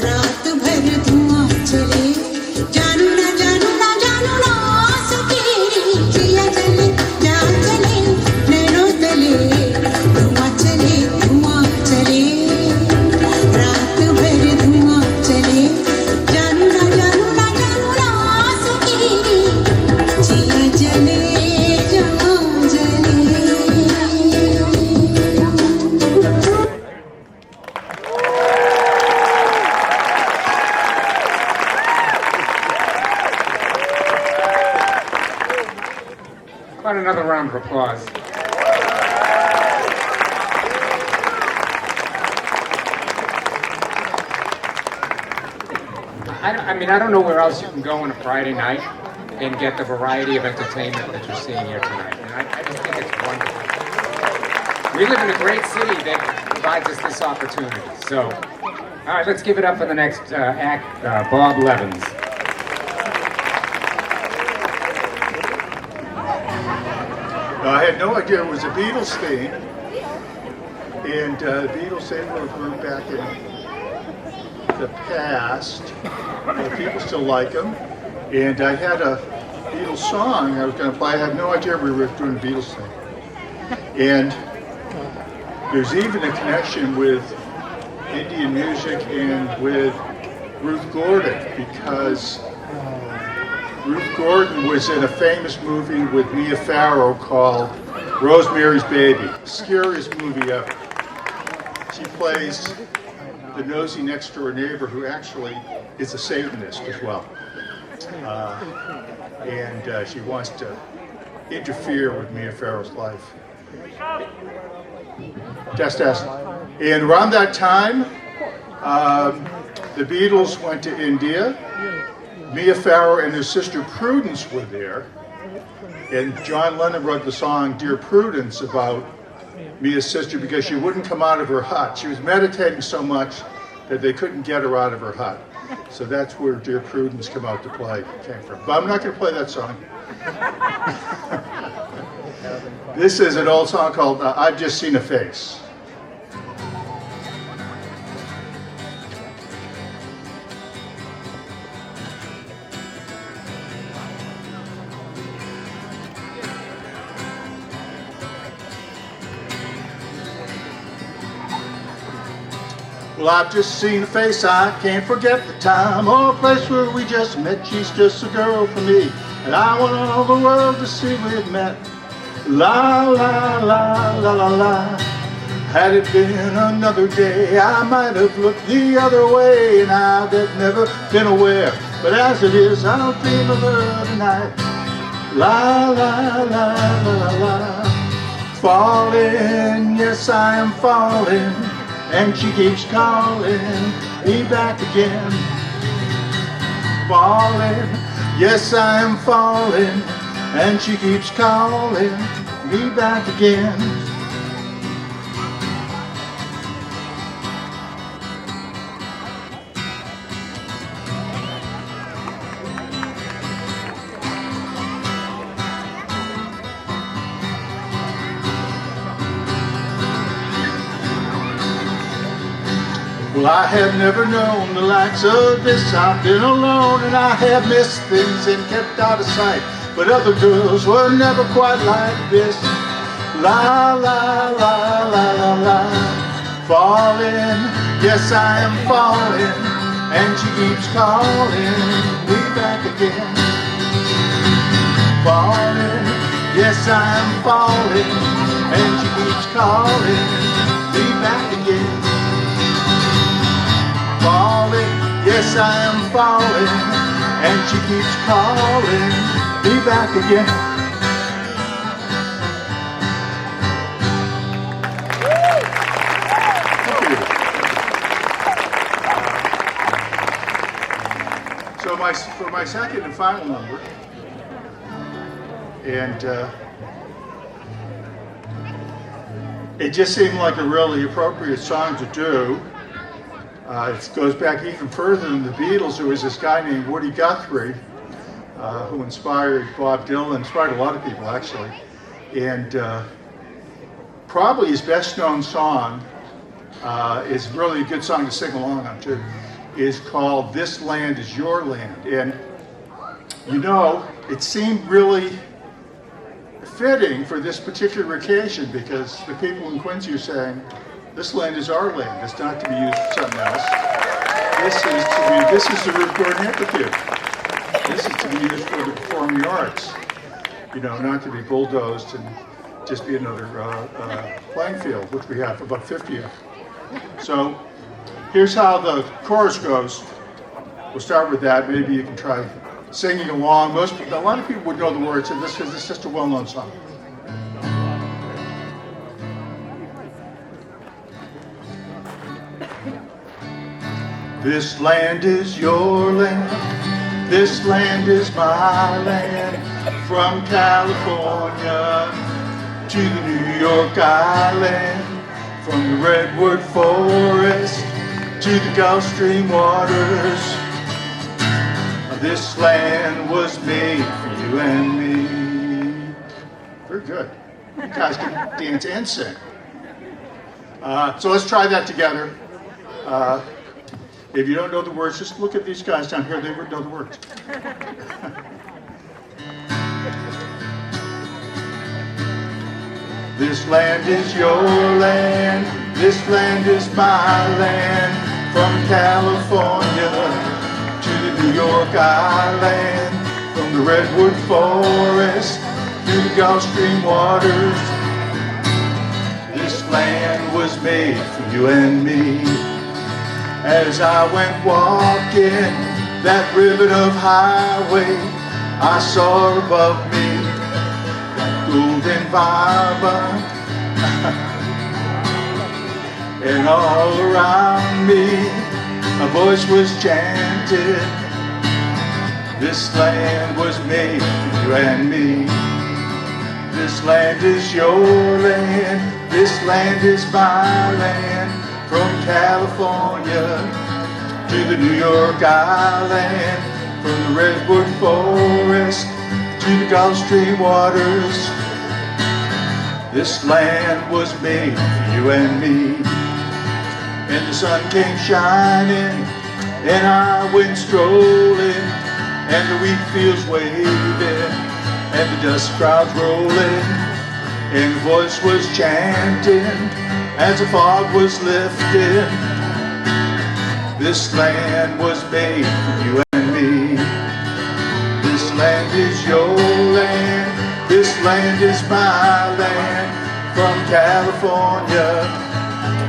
रात भर धुआं चले जानू ना सके जिया चले जा चले नैनु तले धुआं चले रात भर धुआं चले जानू ना सके How about another round of applause? I don't know where else you can go on a Friday night and get the variety of entertainment that you're seeing here tonight. And I just think it's wonderful. We live in a great city that provides us this opportunity. So, all right, let's give it up for the next act, Bob Levens. I had no idea it was a Beatles theme, and the Beatles, they were a group back in the past. People still like them, and I had a Beatles song I was going to play. I had no idea we were doing a Beatles thing. And there's even a connection with Indian music and with Ruth Gordon, because Ruth Gordon was in a famous movie with Mia Farrow called Rosemary's Baby. Scariest movie ever. She plays the nosy next door neighbor who actually is a Satanist as well. And she wants to interfere with Mia Farrow's life. Test. And around that time, the Beatles went to India. Mia Farrow and her sister Prudence were there. And John Lennon wrote the song Dear Prudence about Mia's sister because she wouldn't come out of her hut. She was meditating so much that they couldn't get her out of her hut. So that's where Dear Prudence came from. But I'm not going to play that song. This is an old song called I've Just Seen a Face. Well, I've just seen a face, I can't forget the time or place where we just met. She's just a girl for me, and I want all the world to see we had met. La, la, la, la, la, la. Had it been another day, I might have looked the other way, and I'd have never been aware. But as it is, I'll dream of her tonight. La, la, la, la, la, la. Falling, yes, I am falling. And she keeps calling me back again. Falling, yes I am falling. And she keeps calling me back again. Well, I have never known the likes of this. I've been alone and I have missed things and kept out of sight. But other girls were never quite like this. La, la, la, la, la, la. Falling, yes I am falling. And she keeps calling me back again. Falling, yes I am falling. And she keeps calling me back again. Falling, yes I am falling, and she keeps calling me back again. Thank you. So for my second and final number, and it just seemed like a really appropriate song to do. It goes back even further than the Beatles. There was this guy named Woody Guthrie who inspired Bob Dylan, inspired a lot of people actually. And probably his best known song is really a good song to sing along on too, is called This Land Is Your Land. And you know, it seemed really fitting for this particular occasion because the people in Quincy are saying, this land is our land. It's not to be used for something else. This is the Ruth Gordon Amphitheater. This is to be used for the performing arts. You know, not to be bulldozed and just be another playing field, which we have about 50 of. So here's how the chorus goes. We'll start with that. Maybe you can try singing along. A lot of people would know the words of this because it's just a well-known song. This land is your land, this land is my land, from California to the New York Island, from the Redwood Forest to the Gulf Stream waters. This land was made for you and me. Very good. You guys can dance and sing. So let's try that together. If you don't know the words, just look at these guys down here. They know the words. This land is your land. This land is my land. From California to the New York Island. From the Redwood Forest to the Gulf Stream waters. This land was made for you and me. As I went walking that ribbon of highway, I saw above me that golden vibra, and all around me a voice was chanting, this land was made for you and me. This land is your land, this land is my land. From California to the New York Island, from the Redwood Forest to the Gulf Stream waters. This land was made for you and me. And the sun came shining, and I went strolling, and the wheat fields waving, and the dust clouds rolling, and the voice was chanting as the fog was lifted. This land was made for you and me. This land is your land, this land is my land. From California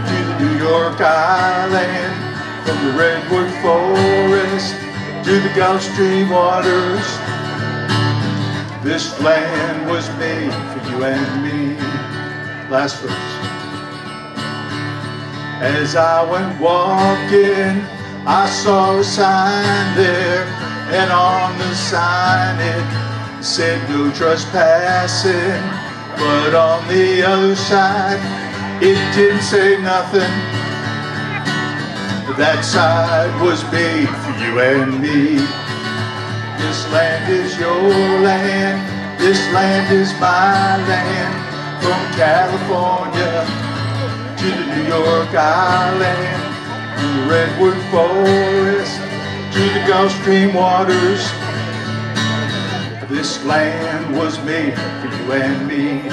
to the New York Island, from the Redwood Forest to the Gulf Stream waters. This land was made for you and me. Last verse. As I went walking, I saw a sign there, and on the sign it said no trespassing. But on the other side, it didn't say nothing. That side was made for you and me. This land is your land, this land is my land. From California to the New York Island, from the Redwood Forest to the Gulf Stream waters. This land was made for you and me.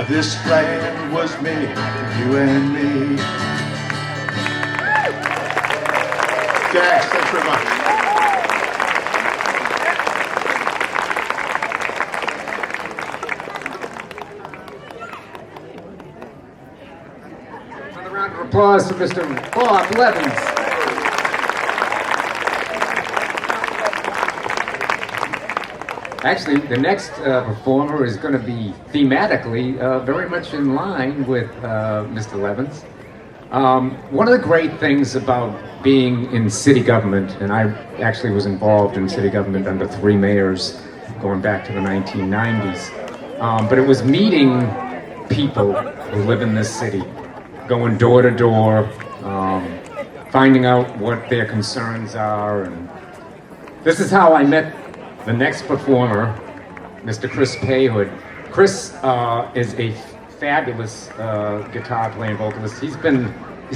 This land was made for you and me. Thanks very much. Applause for Mr. Bob Levens. Actually, the next performer is going to be thematically very much in line with Mr. Levens. One of the great things about being in city government, and I actually was involved in city government under 3 mayors going back to the 1990s, but it was meeting people who live in this city, going door to door, finding out what their concerns are. And this is how I met the next performer, Mr. Chris Payhood. Chris is a fabulous guitar playing vocalist. He's been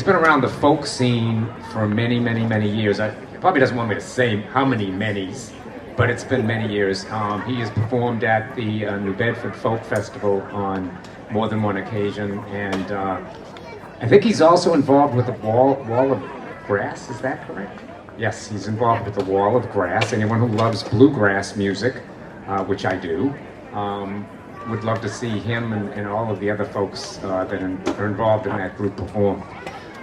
around the folk scene for many, many, many years. He probably doesn't want me to say how many manys, but it's been many years. He has performed at the New Bedford Folk Festival on more than one occasion, and I think he's also involved with the Wall of Grass, is that correct? Yes, he's involved with the Wall of Grass. Anyone who loves bluegrass music, which I do, would love to see him and all of the other folks that are involved in that group perform.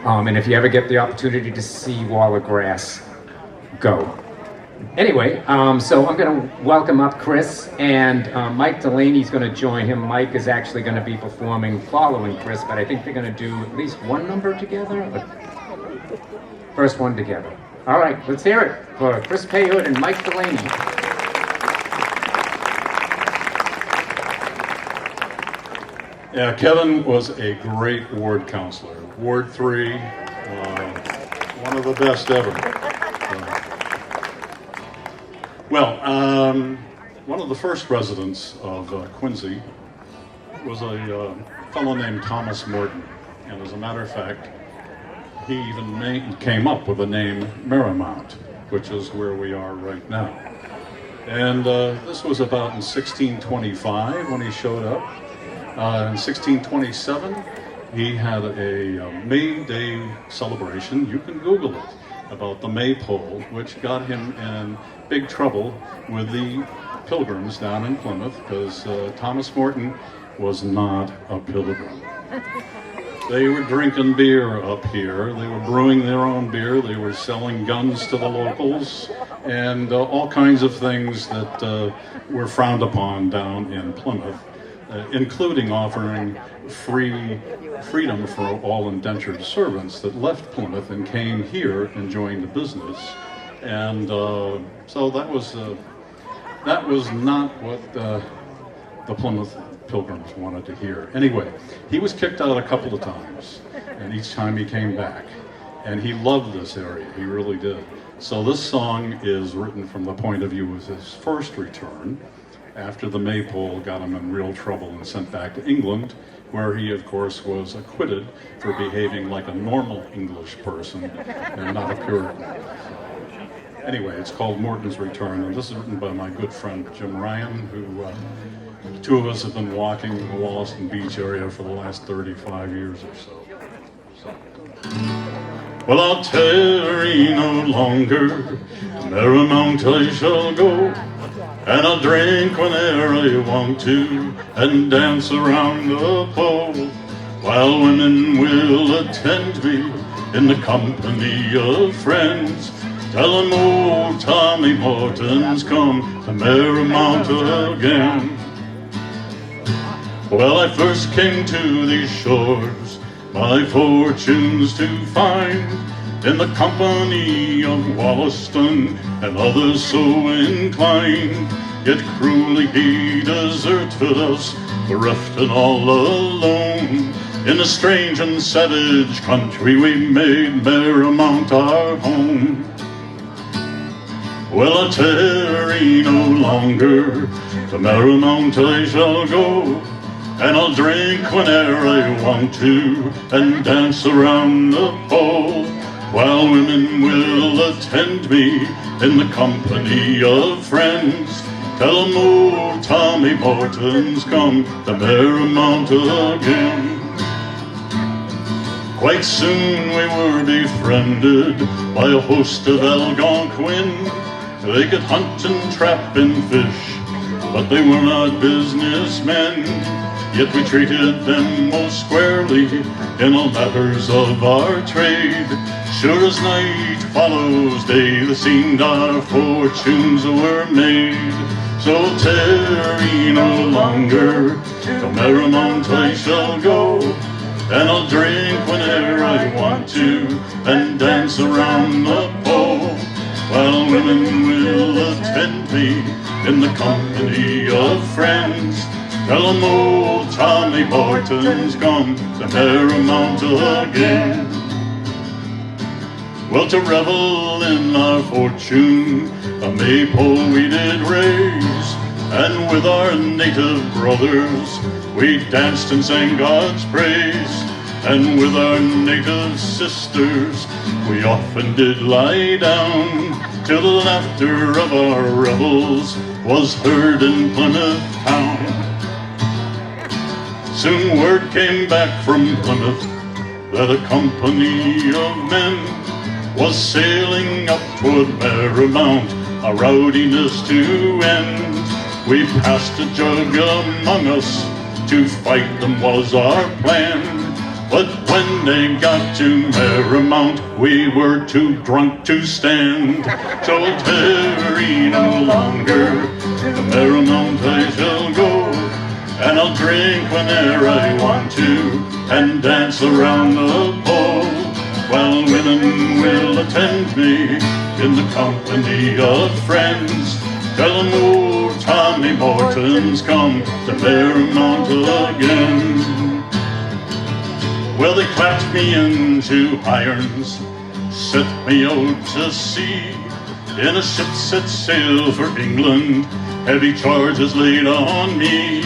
And if you ever get the opportunity to see Wall of Grass, go. Anyway, so I'm going to welcome up Chris, and Mike Delaney's going to join him. Mike is actually going to be performing following Chris, but I think they're going to do at least one number together. First one together. All right, let's hear it for Chris Payhood and Mike Delaney. Yeah, Kevin was a great ward counselor. Ward 3, one of the best ever. One of the first residents of Quincy was a fellow named Thomas Morton. And as a matter of fact, he even came up with the name Marymount, which is where we are right now. And this was about in 1625 when he showed up. In 1627, he had a May Day celebration. You can Google it, about the Maypole, which got him in big trouble with the Pilgrims down in Plymouth, because Thomas Morton was not a pilgrim. They were drinking beer up here. They were brewing their own beer. They were selling guns to the locals, and all kinds of things that were frowned upon down in Plymouth, including offering freedom for all indentured servants that left Plymouth and came here and joined the business. And so that was not what the Plymouth Pilgrims wanted to hear. Anyway, he was kicked out a couple of times, and each time he came back. And he loved this area, he really did. So this song is written from the point of view of his first return, after the Maypole got him in real trouble and sent back to England, where he, of course, was acquitted for behaving like a normal English person and not a Puritan. Anyway, it's called Morton's Return, and this is written by my good friend Jim Ryan, who the two of us have been walking the Wollaston Beach area for the last 35 years or so. Well, I'll tarry no longer, to Marymount I shall go, and I'll drink whene'er I want to, and dance around the pole, while women will attend me in the company of friends. Tell 'em old Tommy Morton's come to Marymount again. Well, I first came to these shores, my fortunes to find, in the company of Wollaston and others so inclined. Yet cruelly he deserted us, bereft and all alone. In a strange and savage country we made Marymount our home. Well, I tarry no longer, to Marymount I shall go, and I'll drink whene'er I want to, and dance around the pole, while women will attend me in the company of friends. Tell 'em old Tommy Morton's come to Marymount again. Quite soon we were befriended by a host of Algonquin. They could hunt and trap and fish, but they were not businessmen. Yet we treated them most squarely in all matters of our trade. Sure as night follows day, it seemed our fortunes were made. So tarry no longer, to Marymount I shall go, and I'll drink whenever I want to, and dance around the pole, while women will attend me in the company of friends. Tell 'em old Tommy Morton's come to Marymount again. Well, to revel in our fortune, a maypole we did raise, and with our native brothers we danced and sang God's praise. And with our native sisters we often did lie down, till the laughter of our revels was heard in Plymouth town. Soon word came back from Plymouth that a company of men was sailing up toward Marymount, a rowdiness to end. We passed a jug among us, to fight them was our plan. But when they got to Marymount, we were too drunk to stand. So I'll tarry no longer, to Marymount I shall go, and I'll drink whene'er I want to, and dance around the pole, while women will attend me in the company of friends. Tell 'em old Tommy Morton's come to Marymount again. Well, they clapped me into irons, set me out to sea, in a ship set sail for England, heavy charges laid on me.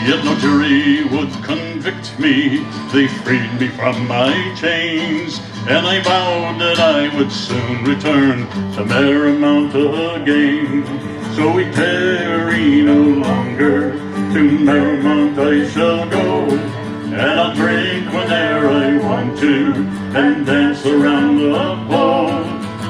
Yet no jury would convict me, they freed me from my chains, and I vowed that I would soon return to Marymount again. So we tarry no longer, to Marymount I shall go, and I'll drink whene'er I want to, and dance around the pole,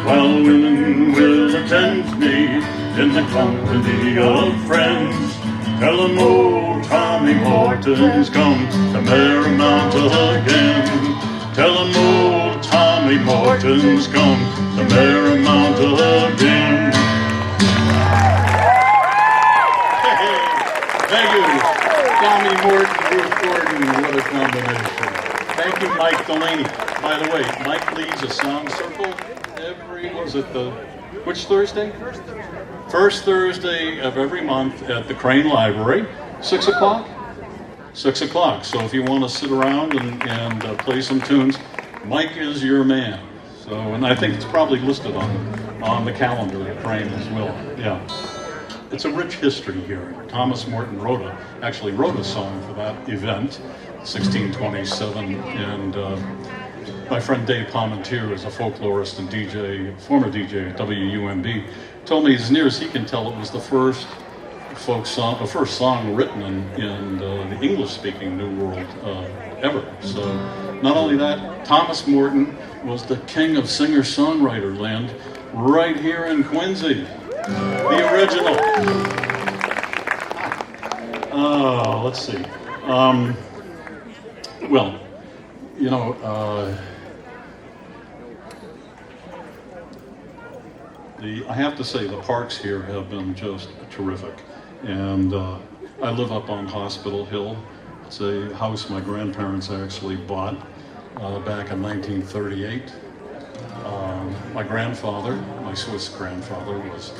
while women will attend me in the company of friends. Tell 'em old Tommy Morton's come to Marymount again. Tell 'em old Tommy Morton's come to Marymount again. Hey, thank you. Tommy Morton, Ruth Gordon, what a combination. Thank you, Mike Delaney. By the way, Mike leads a song circle which Thursday? First Thursday of every month at the Crane Library, 6 o'clock? 6 o'clock. So if you want to sit around and play some tunes, Mike is your man. So, and I think it's probably listed on the calendar at Crane as well. Yeah. It's a rich history here. Thomas Morton actually wrote a song for that event, 1627, and my friend Dave Palmentier is a folklorist and DJ, former DJ at WUMB, told me as near as he can tell it was the first folk song, the first song written in the English-speaking New World ever. So not only that, Thomas Morton was the king of singer-songwriter land right here in Quincy. The original. Let's see. Well, you know, I have to say the parks here have been just terrific. And I live up on Hospital Hill. It's a house my grandparents actually bought back in 1938. My grandfather, my Swiss grandfather, was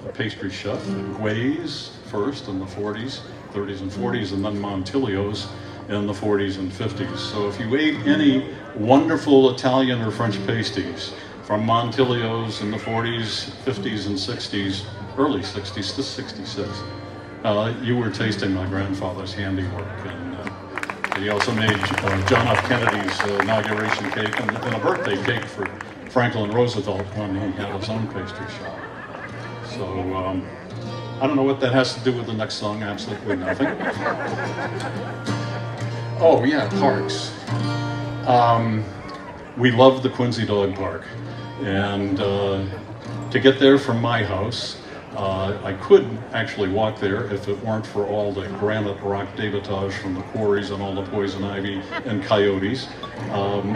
a pastry chef at Guay's first in the 30s and 40s, and then Montilio's in the 40s and 50s. So if you ate any wonderful Italian or French pasties from Montilio's in the 40s, 50s, and 60s, early 60s to 66, you were tasting my grandfather's handiwork. And he also made John F. Kennedy's inauguration cake and a birthday cake for Franklin Roosevelt when he had his own pastry shop. So I don't know what that has to do with the next song, absolutely nothing. Oh yeah, parks. We love the Quincy Dog Park. And to get there from my house, I could actually walk there if it weren't for all the granite rock debitage from the quarries and all the poison ivy and coyotes.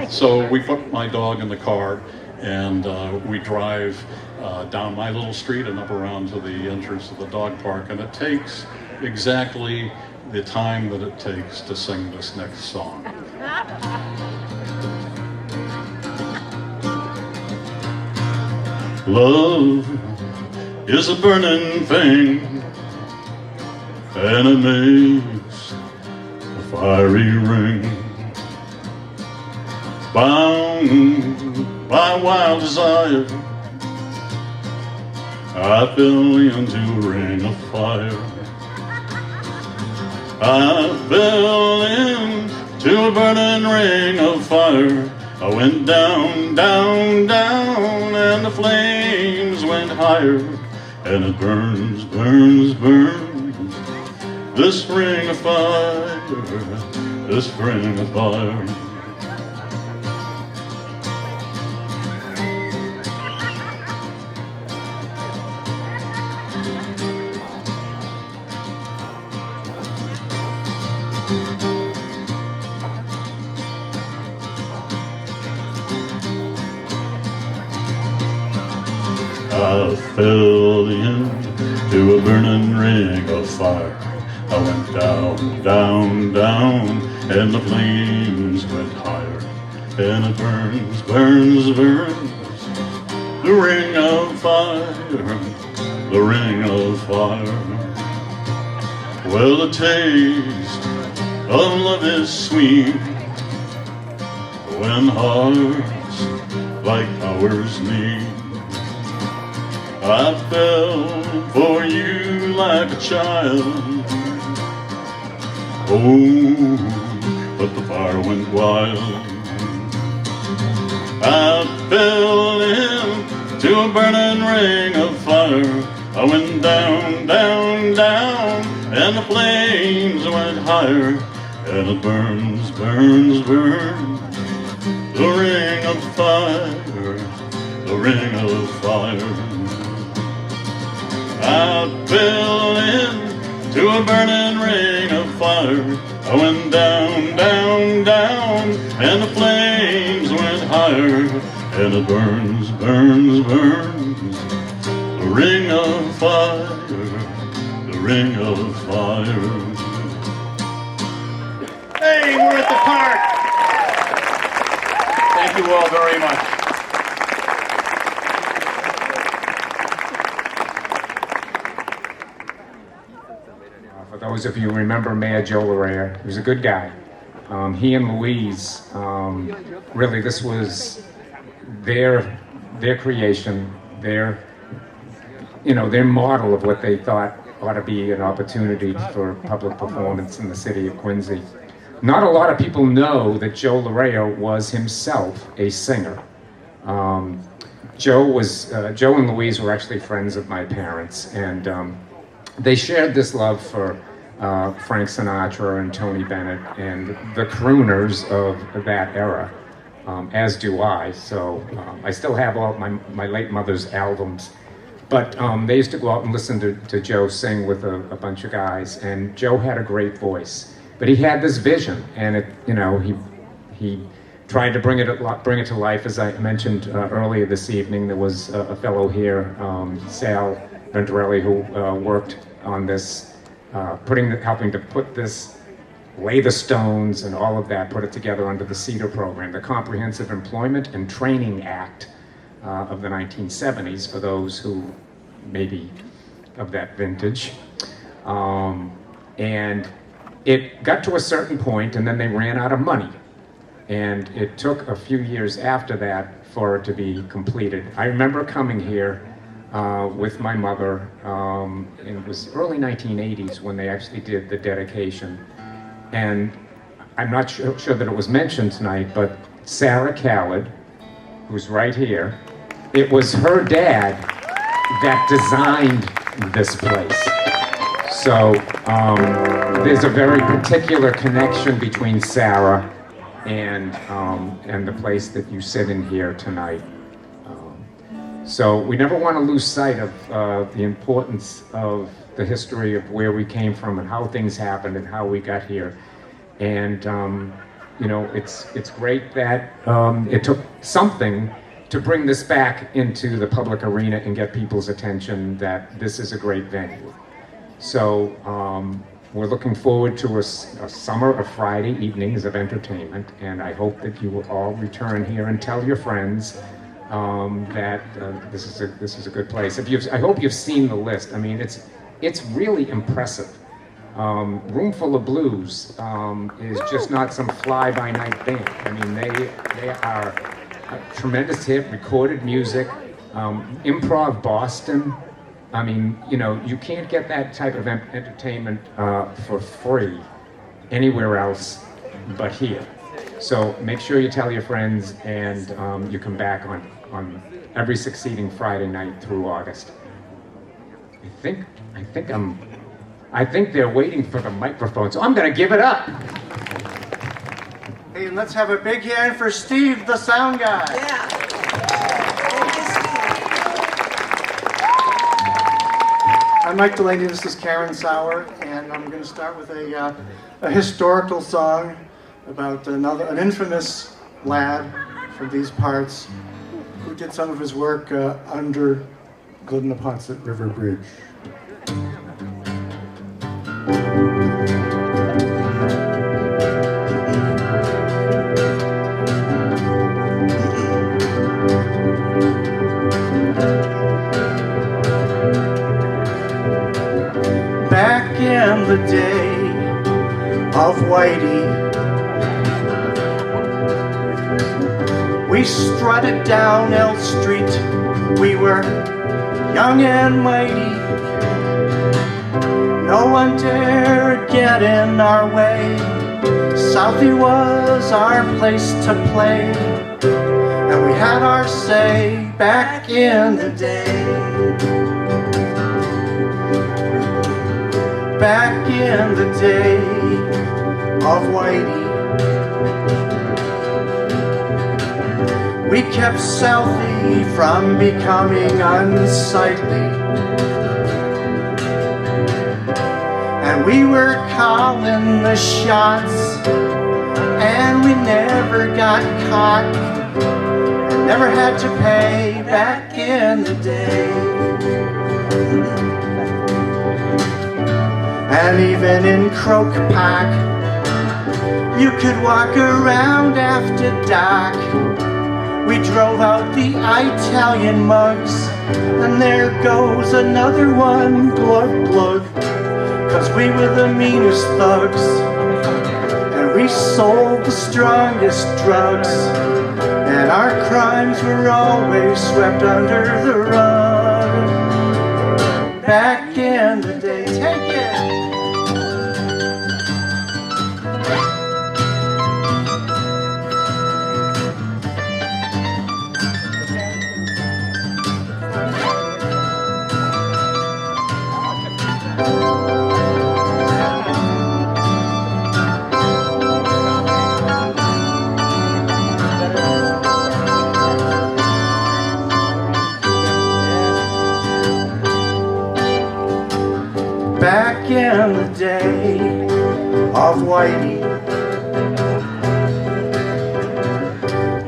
So we put my dog in the car and we drive down my little street and up around to the entrance of the dog park, and it takes exactly the time that it takes to sing this next song. Love is a burning thing, and it makes a fiery ring. Bound by wild desire, I fell into a ring of fire. I fell into a burning ring of fire. I went down, down, down, and the flames went higher. And it burns, burns, burns, this ring of fire, this ring of fire. I fell into a burning ring of fire. I went down, down, down, and the flames went higher. And it burns, burns, burns, the ring of fire, the ring of fire. Well, the taste of love is sweet when hearts like ours meet. I fell for you like a child. Oh, but the fire went wild. I fell into a burning ring of fire. I went down, down, down, and the flames went higher. And it burns, burns, burns, the ring of fire, the ring of fire. I fell into a burning ring of fire. I went down, down, down, and the flames went higher. And it burns, burns, burns, the ring of fire, the ring of fire. Hey, we're at the park. Thank you all very much. For those of you who remember Mayor Joe Larrea, he was a good guy. He and Louise, really this was their creation, their model of what they thought ought to be an opportunity for public performance in the city of Quincy. Not a lot of people know that Joe Larrea was himself a singer. Joe and Louise were actually friends of my parents, and they shared this love for Frank Sinatra and Tony Bennett and the crooners of that era, as do I. So I still have all my late mother's albums. But they used to go out and listen to Joe sing with a bunch of guys, and Joe had a great voice. But he had this vision, and he tried to bring it to life. As I mentioned earlier this evening, there was a fellow here, Sal Venturelli, who worked on this, helping to put this, lay the stones and all of that, put it together under the CEDAR program, the Comprehensive Employment and Training Act of the 1970s, for those who may be of that vintage. And it got to a certain point, and then they ran out of money. And it took a few years after that for it to be completed. I remember coming here with my mother, and it was early 1980s when they actually did the dedication. And I'm not sure that it was mentioned tonight, but Sarah Khaled, who's right here, it was her dad that designed this place. So there's a very particular connection between Sarah and the place that you sit in here tonight. So we never want to lose sight of the importance of the history of where we came from and how things happened and how we got here. And it's great that it took something to bring this back into the public arena and get people's attention that this is a great venue. So we're looking forward to a summer of Friday evenings of entertainment, and I hope that you will all return here and tell your friends that this is a good place. I hope you've seen the list. I mean, it's really impressive. Roomful of Blues is just not some fly-by-night band. I mean, they are a tremendous hit, recorded music, Improv Boston. I mean, you can't get that type of entertainment for free anywhere else but here. So make sure you tell your friends, and you come back on every succeeding Friday night through August. I think they're waiting for the microphone, so I'm gonna give it up. Hey, and let's have a big hand for Steve, the sound guy. Yeah. I'm Mike Delaney, this is Karen Sauer, and I'm going to start with a historical song about an infamous lad from these parts who did some of his work under Glenn-Neponset River Bridge. Back in the day of Whitey, we strutted down L Street. We were young and mighty. No one dared get in our way. Southie was our place to play, and we had our say back in the day. Back in the day of Whitey, we kept Southie from becoming unsightly, and we were calling the shots, and we never got caught, and never had to pay back in the day. And even in Croke Park, you could walk around after dark. We drove out the Italian mugs, and there goes another one, glug glug. 'Cause we were the meanest thugs, and we sold the strongest drugs, and our crimes were always swept under the rug. Back in the day, take it! Back in the day of Whitey,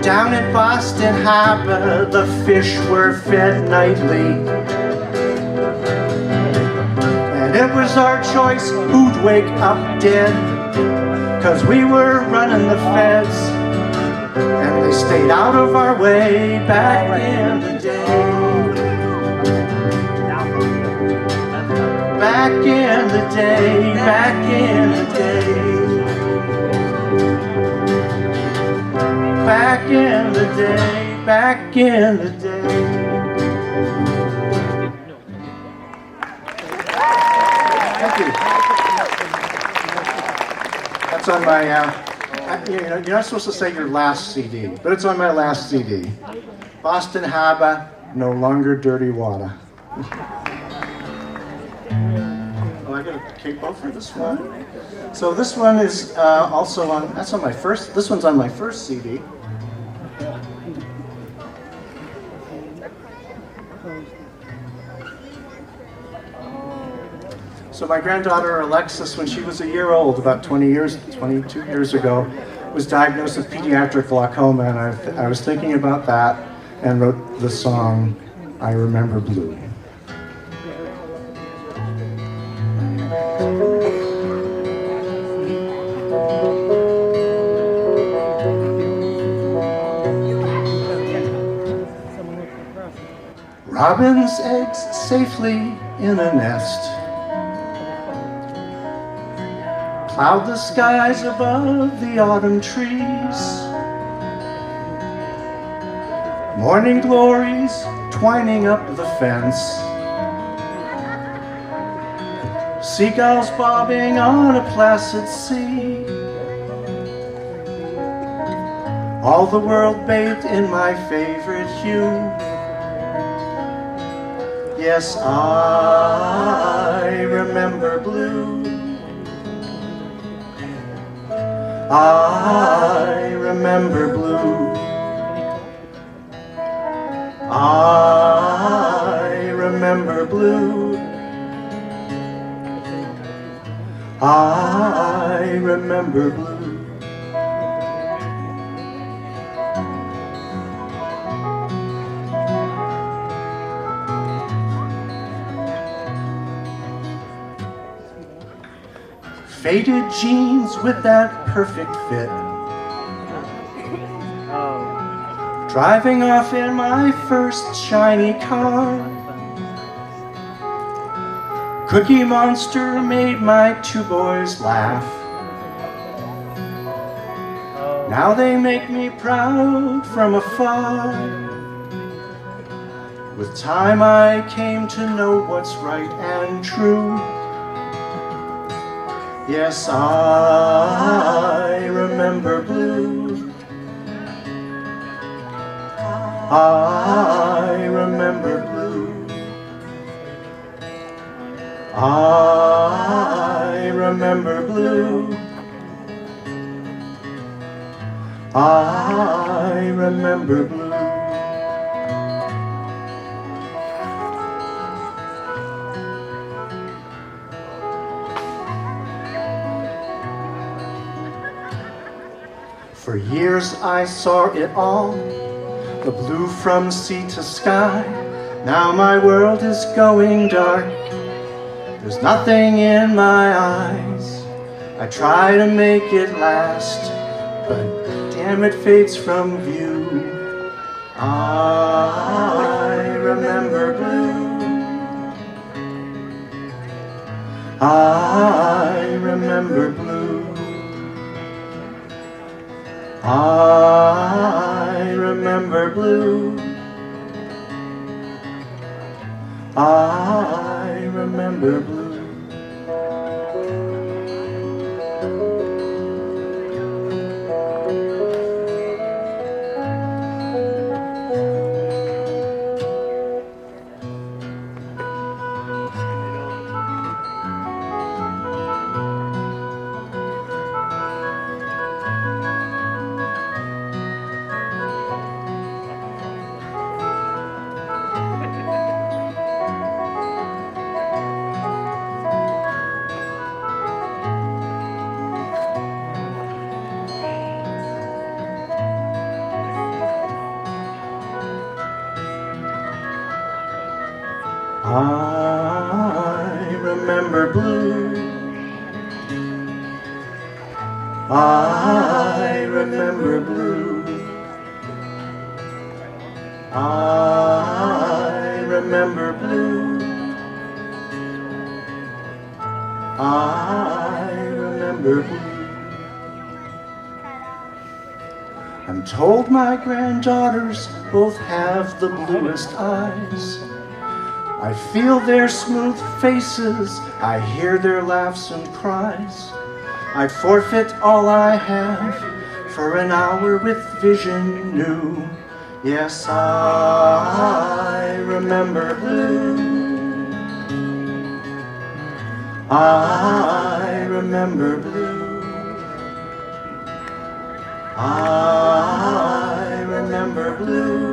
down at Boston Harbor, the fish were fed nightly, and it was our choice who'd wake up dead, 'cause we were running the feds, and they stayed out of our way back in the day. Back in the day, back in the day. Back in the day, back in the day. Thank you. That's on my, you're not supposed to say your last CD, but it's on my last CD. Boston Harbor, no longer dirty water. I got a capo for this one. So this one is also on, that's on my first, this one's on my first CD. So my granddaughter Alexis, when she was a year old, about 22 years ago, was diagnosed with pediatric glaucoma, and I was thinking about that and wrote the song, I Remember Blue. Robin's eggs safely in a nest, cloud the skies above the autumn trees. Morning glories twining up the fence, seagulls bobbing on a placid sea. All the world bathed in my favorite hue. Yes, I remember blue. I remember blue. I remember blue. I remember blue. faded jeans with that perfect fit. Driving off in my first shiny car. Cookie Monster made my two boys laugh. Now they make me proud from afar. With time I came to know what's right and true. Yes, I remember blue. I remember blue. I remember blue. I remember blue. For years I saw it all, the blue from sea to sky. Now my world is going dark. There's nothing in my eyes. I try to make it last, but damn, it fades from view. I remember blue. I remember blue. I remember blue. I remember blue. I remember blue. I remember blue. I remember blue. I remember blue. I'm told my granddaughters both have the bluest eyes. I feel their smooth faces, I hear their laughs and cries. I'd forfeit all I have for an hour with vision new. Yes, I remember blue. I remember blue. I remember blue.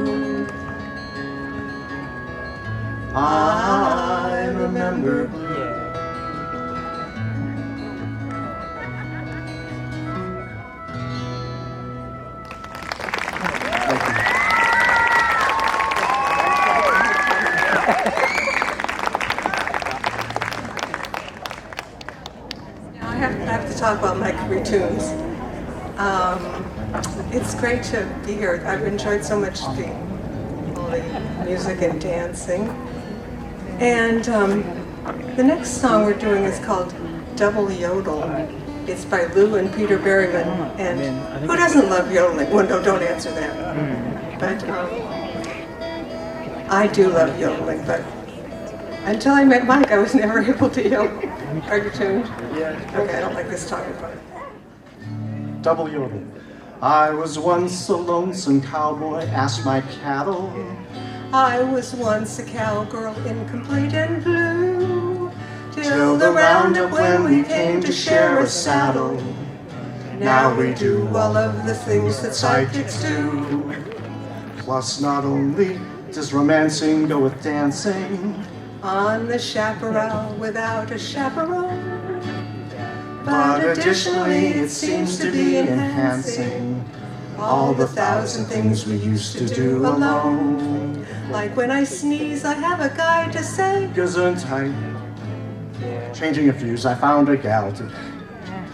I remember blue. Now I have to talk about my career tunes. It's great to be here. I've enjoyed so much all the music and dancing. And the next song we're doing is called Double Yodel. It's by Lou and Peter Berryman. And who doesn't love yodeling? Well, no, don't answer that. But I do love yodeling, but until I met Mike, I was never able to yodel. Are you tuned? Yeah. Okay, I don't like this talking about it. Double yodel. I was once a lonesome cowboy, asked my cattle. I was once a cowgirl, incomplete and blue, till the roundup when we came to share a saddle. Now we do all of the things that psychics do. Plus, not only does romancing go with dancing on the chaparral without a chaperone, but additionally it seems to be enhancing all the thousand things we used to do alone. Like when I sneeze, I have a guy to say Gesundheit. Changing a fuse, I found a gal to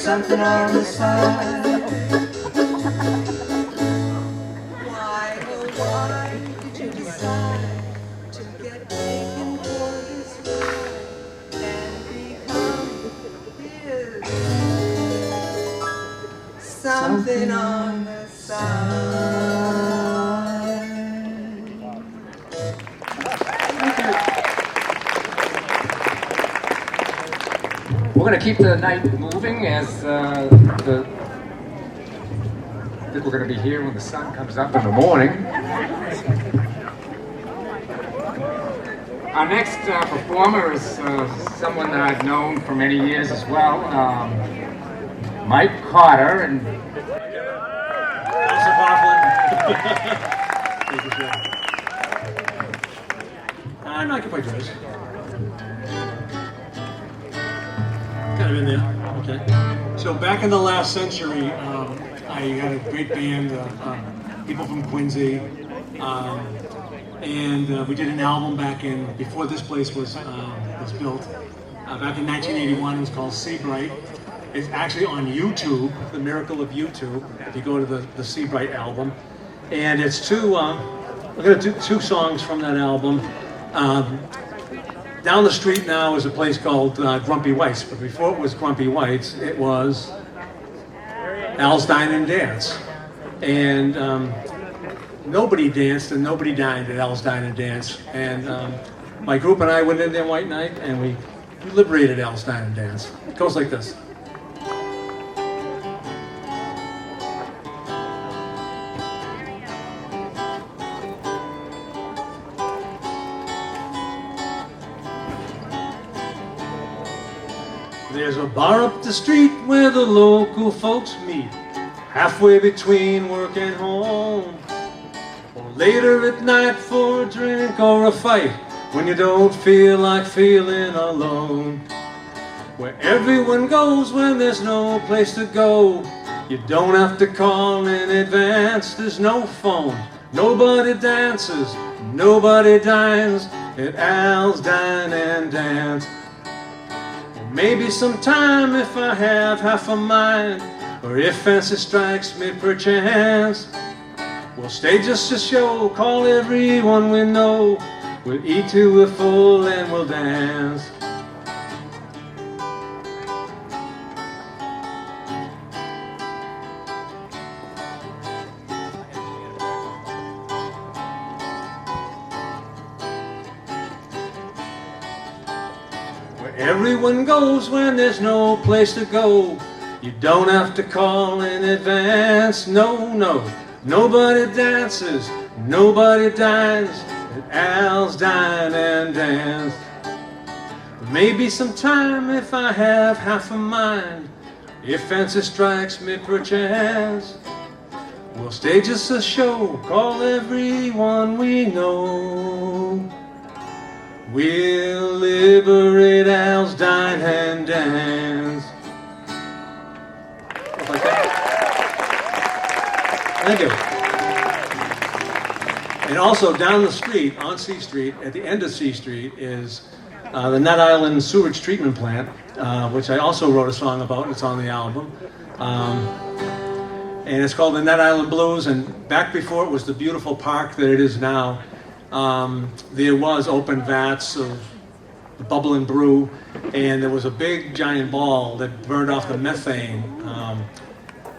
something on the side. Why, oh why did you decide to get taken for this ride and become his? Something on the side. We're going to keep the night moving as I think we're going to be here when the sun comes up in the morning. Our next performer is someone that I've known for many years as well, Mike Carter. And I'm not gonna play dress. Kind of in there. Okay. So back in the last century, I had a great band, people from Quincy, and we did an album back in before this place was built. Back in 1981, it was called Seabright. It's actually on YouTube, The Miracle of YouTube. If you go to the Seabright album, and it's two. We're going to do two songs from that album. Down the street now is a place called Grumpy White's, but before it was Grumpy White's, it was Al's Dine and Dance. And nobody danced and nobody dined at Al's Dine and Dance. And my group and I went in there one night and we liberated Al's Dine and Dance. It goes like this. There's a bar up the street where the local folks meet, halfway between work and home, or later at night for a drink or a fight, when you don't feel like feeling alone. Where everyone goes when there's no place to go, you don't have to call in advance, there's no phone, nobody dances, nobody dines at Al's Dine and Dance. Maybe sometime if I have half a mind, or if fancy strikes me perchance, we'll stage us a show, call everyone we know, we'll eat till we're full and we'll dance. Everyone goes when there's no place to go. You don't have to call in advance. No, no, nobody dances, nobody dines at Al's Dine and Dance. Maybe sometime if I have half a mind, if fancy strikes me perchance, we'll stage us a show, call everyone we know. We'll liberate Al's Dine and Dance. Like that. Thank you. And also down the street, on C Street, at the end of C Street, is the Nut Island Sewage Treatment Plant, which I also wrote a song about. It's on the album. And it's called the Nut Island Blues. And back before it was the beautiful park that it is now, there was open vats of bubbling brew, and there was a big giant ball that burned off the methane,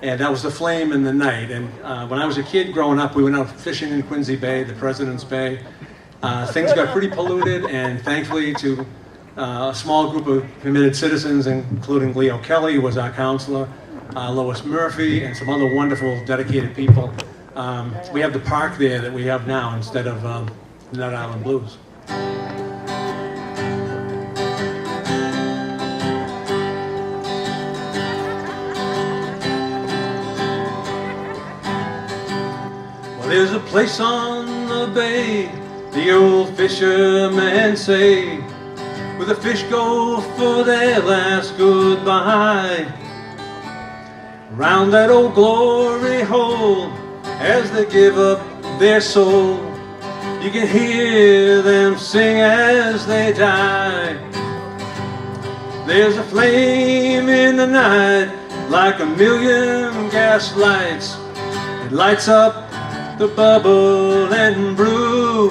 and that was the flame in the night. And when I was a kid growing up, we went out fishing in Quincy Bay, the President's Bay. Things got pretty polluted, and thankfully to a small group of committed citizens, including Leo Kelly, who was our counselor, Lois Murphy, and some other wonderful, dedicated people, we have the park there that we have now instead of Nut Island Blues. Well, there's a place on the bay, the old fishermen say, where the fish go for their last goodbye. Round that old glory hole, as they give up their soul, you can hear them sing as they die. There's a flame in the night like a million gas lights. It lights up the bubble and brew.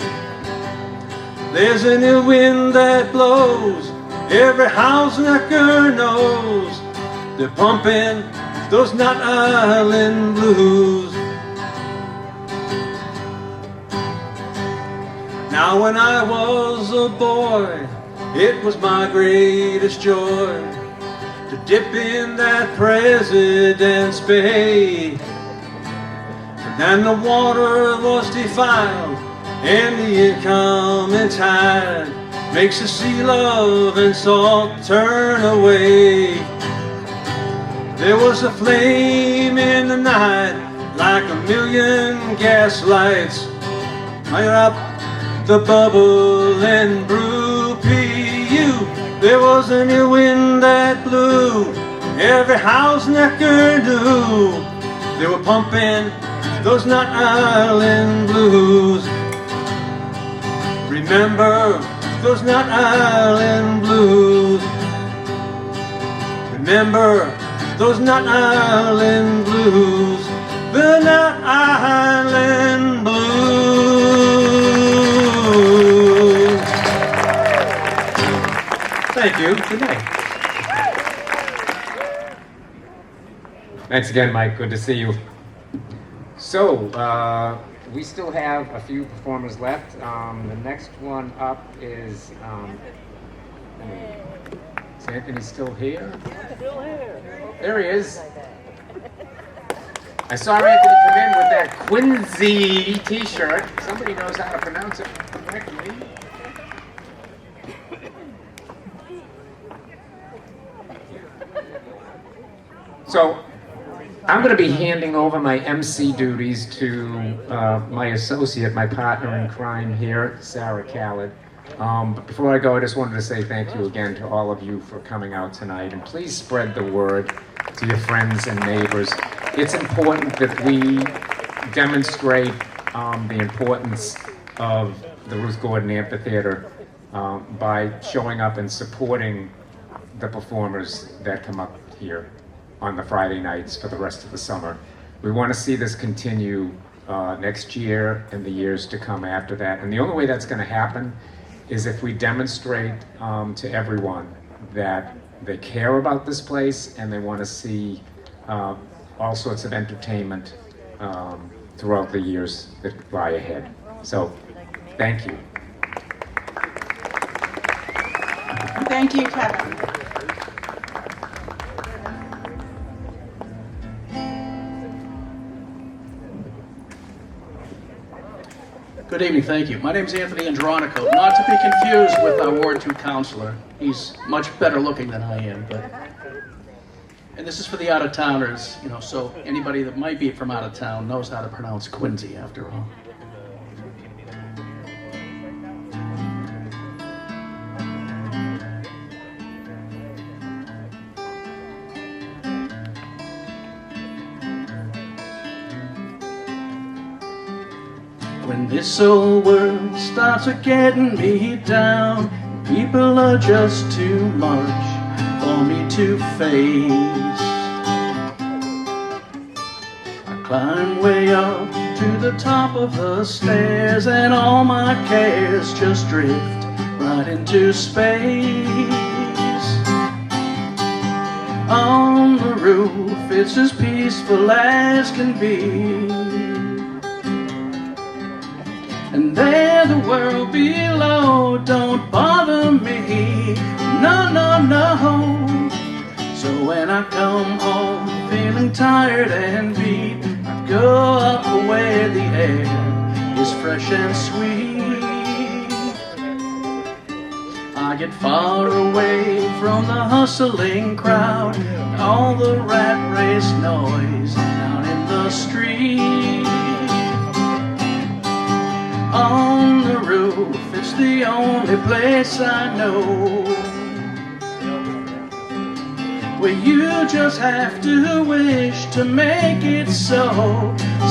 There's an ill wind that blows, every house knacker knows. They're pumping those Knot Island blues. Now when I was a boy, it was my greatest joy to dip in that President's Bay. But then the water was defiled, and the incoming tide makes the sea love and salt turn away. There was a flame in the night, like a million gas lights. Higher up the bubble and brew PU. There was a new wind that blew, every house knacker knew. They were pumping those Knot Island blues. Remember those Knot Island blues. Remember those Knot Island blues. The Knot Island blues. Thank you. Good night. Thanks again, Mike. Good to see you. So, we still have a few performers left. The next one up is Anthony still here? There he is. I saw Anthony come in with that Quincy t-shirt. Somebody knows how to pronounce it correctly. So, I'm going to be handing over my MC duties to my associate, my partner in crime here, Sarah Khaled. But before I go, I just wanted to say thank you again to all of you for coming out tonight, and please spread the word to your friends and neighbors. It's important that we demonstrate the importance of the Ruth Gordon Amphitheater by showing up and supporting the performers that come up here on the Friday nights for the rest of the summer. We want to see this continue next year and the years to come after that. And the only way that's going to happen is if we demonstrate to everyone that they care about this place and they want to see all sorts of entertainment throughout the years that lie ahead. So, thank you. Thank you, Kevin. Good evening, thank you. My name is Anthony Andronico, not to be confused with our Ward 2 counselor. He's much better looking than I am, and this is for the out-of-towners, so anybody that might be from out of town knows how to pronounce Quincy after all. When this old world starts getting me down, people are just too much for me to face. I climb way up to the top of the stairs, and all my cares just drift right into space. On the roof, it's as peaceful as can be. And there the world below don't bother me, no, no, no. So when I come home feeling tired and beat, I go up where the air is fresh and sweet. I get far away from the hustling crowd, all the rat race noise down in the street. On the roof, it's the only place I know where you just have to wish to make it so.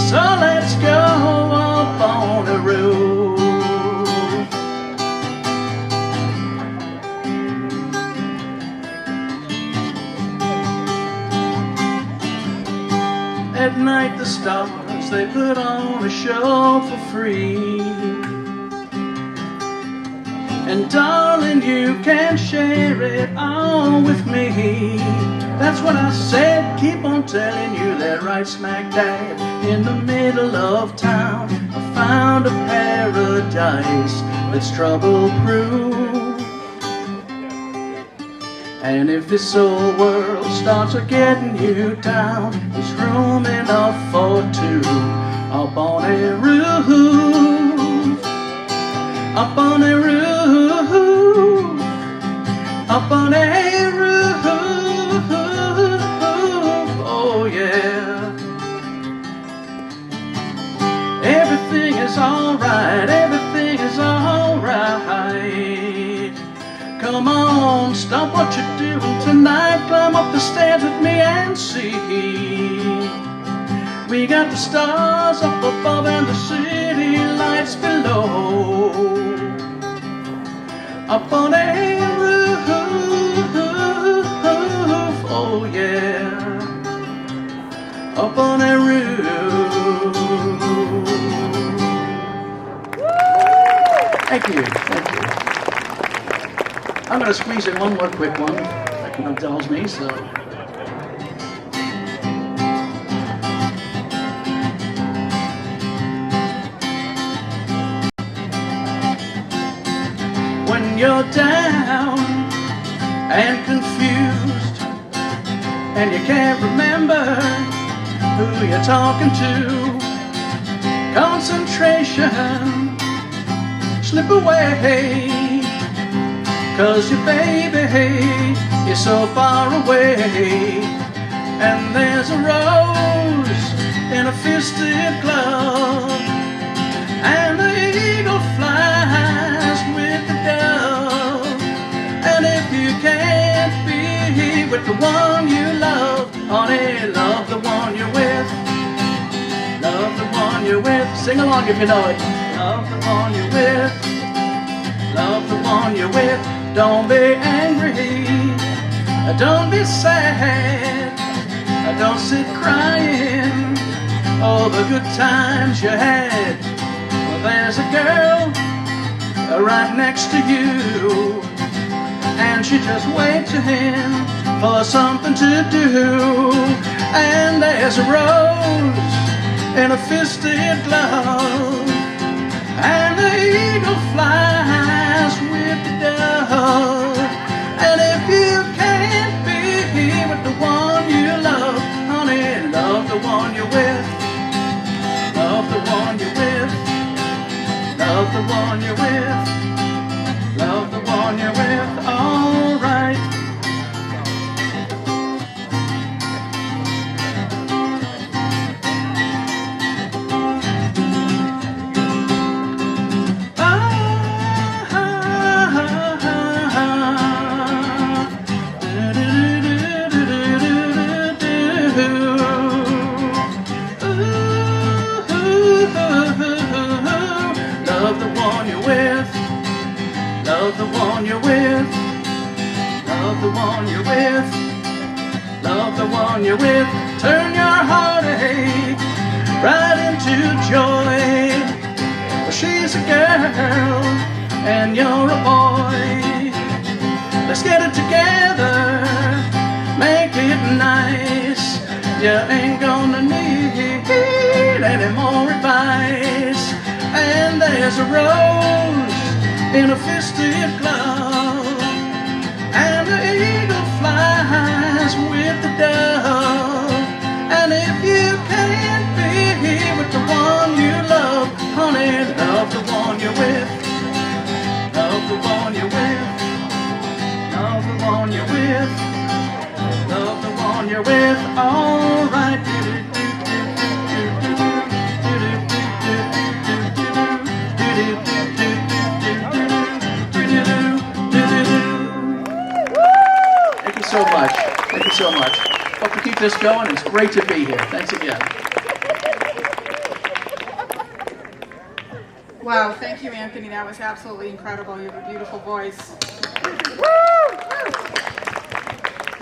So let's go up on the roof. At night the stars, they put on a show for free. And darling, you can share it all with me. That's what I said, keep on telling you that right smack dab in the middle of town I found a paradise that's trouble-proof. And if this old world starts getting you down, there's room enough for two up on a roof, up on a roof, up on a roof. Oh yeah. Everything is alright, everything is alright. Come on, stop what you're doing tonight. Climb up the stairs with me and see. We got the stars up above and the city lights below. Up on a roof, oh yeah. Up on a roof. Thank you, thank you. I'm going to squeeze in one more quick one, if you indulge me, so. When you're down and confused and you can't remember who you're talking to, concentration slip away. 'Cause your baby is so far away. And there's a rose in a fisted glove, and the eagle flies with the dove. And if you can't be with the one you love, honey, love the one you're with. Love the one you're with. Sing along if you know it. Love the one you're with. Love the one you're with. Don't be angry, don't be sad, don't sit crying all the good times you had. Well, there's a girl right next to you, and she just waiting for something to do. And there's a rose in a fisted glove, and the eagle flies with the dove. And if you can't be with the one you love, honey, love the one you're with. Love the one you're with. Love the one you're with. Love the one you're with. All right. Love the one you're with. Love the one you're with. Love the one you're with. Turn your heartache right into joy. Well, she's a girl and you're a boy. Let's get it together, make it nice. You ain't gonna need any more advice. And there's a rose in a fisted glove, and the eagle flies with the dove. And if you can't be with the one you love, honey, love the one you're with. Love the one you're with. Love the one you're with. Love the one you're with. All right. So much. Thank you so much. Hope to keep this going. It's great to be here. Thanks again. Wow, thank you, Anthony. That was absolutely incredible. You have a beautiful voice.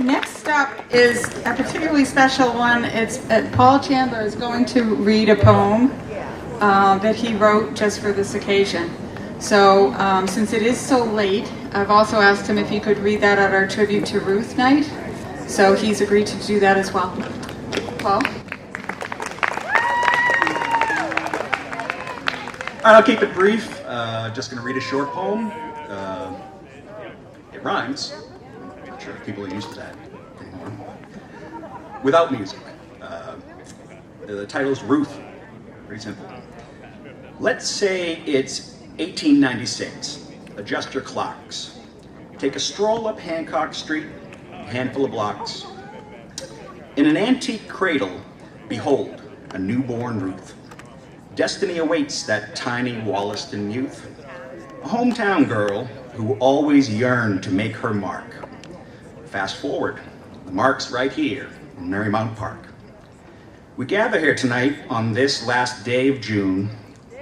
next up is a particularly special one. It's Paul Chandler is going to read a poem that he wrote just for this occasion. So since it is so late, I've also asked him if he could read that at our Tribute to Ruth night. So he's agreed to do that as well. Paul? I'll keep it brief. Just going to read a short poem. It rhymes. I'm not sure if people are used to that anymore. Without music. The title is Ruth. Pretty simple. Let's say it's 1896. Adjust your clocks. Take a stroll up Hancock Street, a handful of blocks. In an antique cradle, behold, a newborn Ruth. Destiny awaits that tiny Wollaston youth, a hometown girl who always yearned to make her mark. Fast forward, the mark's right here in Marymount Park. We gather here tonight on this last day of June,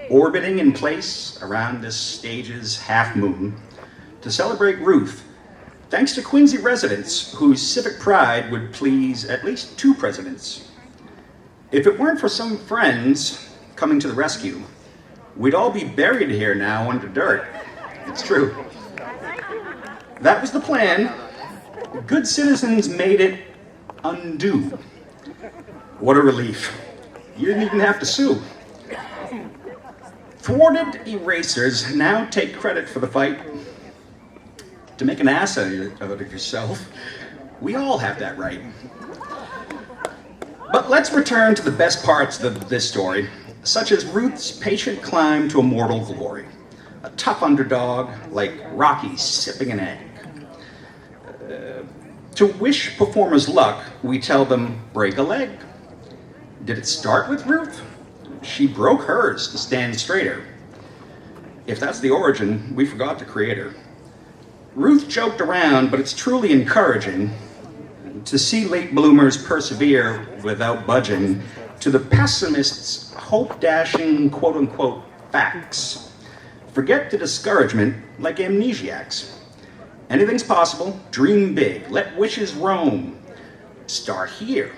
orbiting in place around this stage's half moon, to celebrate Ruth, thanks to Quincy residents whose civic pride would please at least 2 presidents. If it weren't for some friends coming to the rescue, we'd all be buried here now under dirt. It's true. That was the plan. Good citizens made it undo. What a relief. You didn't even have to sue. Thwarted erasers now take credit for the fight. To make an ass of yourself, we all have that right. But let's return to the best parts of this story, such as Ruth's patient climb to immortal glory. A tough underdog like Rocky sipping an egg. To wish performers luck, we tell them break a leg. Did it start with Ruth? She broke hers to stand straighter. If that's the origin, we forgot the creator. Ruth joked around, but it's truly encouraging to see late bloomers persevere without budging, to the pessimists' hope-dashing quote-unquote facts. Forget the discouragement like amnesiacs. Anything's possible, dream big, let wishes roam. Start here.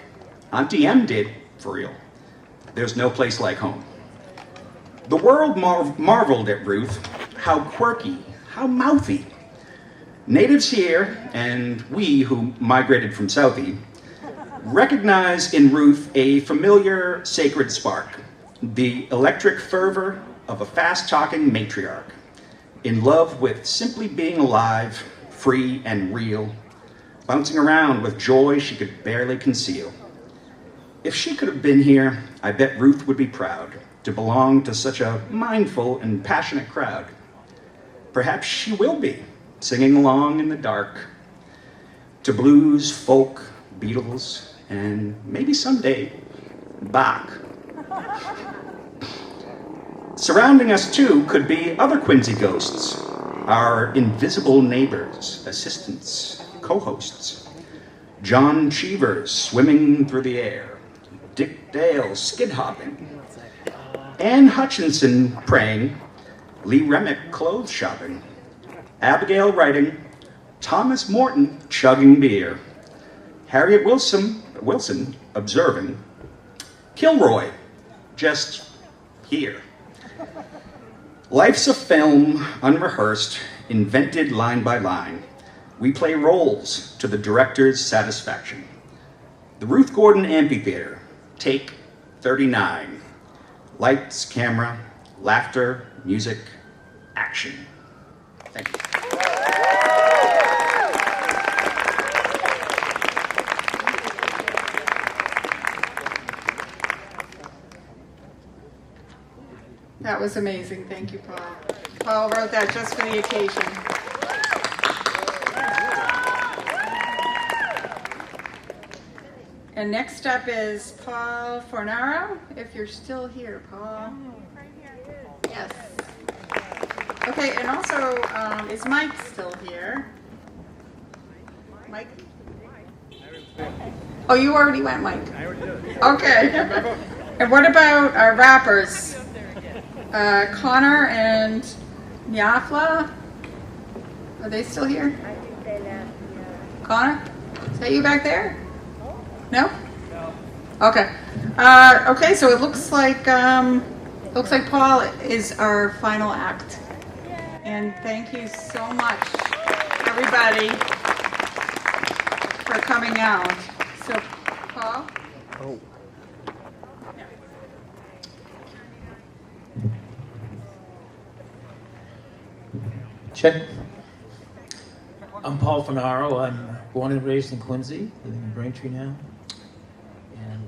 Auntie M did, for real. There's no place like home. The world marveled at Ruth, how quirky, how mouthy. Natives here, and we who migrated from Southie, recognize in Ruth a familiar sacred spark, the electric fervor of a fast-talking matriarch, in love with simply being alive, free and real, bouncing around with joy she could barely conceal. If she could have been here, I bet Ruth would be proud to belong to such a mindful and passionate crowd. Perhaps she will be, singing along in the dark to blues, folk, Beatles, and maybe someday, Bach. Surrounding us too could be other Quincy ghosts, our invisible neighbors, assistants, co-hosts. John Cheevers swimming through the air, Dick Dale skid hopping, Ann Hutchinson praying, Lee Remick clothes shopping, Abigail writing, Thomas Morton chugging beer, Harriet Wilson observing, Kilroy just here. Life's a film, unrehearsed, invented line by line. We play roles to the director's satisfaction. The Ruth Gordon Amphitheater, take 39. Lights, camera, laughter, music, action. Thank you. That was amazing. Thank you, Paul. Paul wrote that just for the occasion. And next up is Paul Fornaro, if you're still here, Paul. Yes. Okay, and also, is Mike still here? Mike? Oh, you already went, Mike. Okay. And what about our rappers? Connor and Nyafla? Are they still here? Connor? Is that you back there? No? Okay. Okay, so it looks like Paul is our final act. And thank you so much, everybody, for coming out. So, Paul? Oh. Check. I'm Paul Finaro. I'm born and raised in Quincy, living in Braintree now. And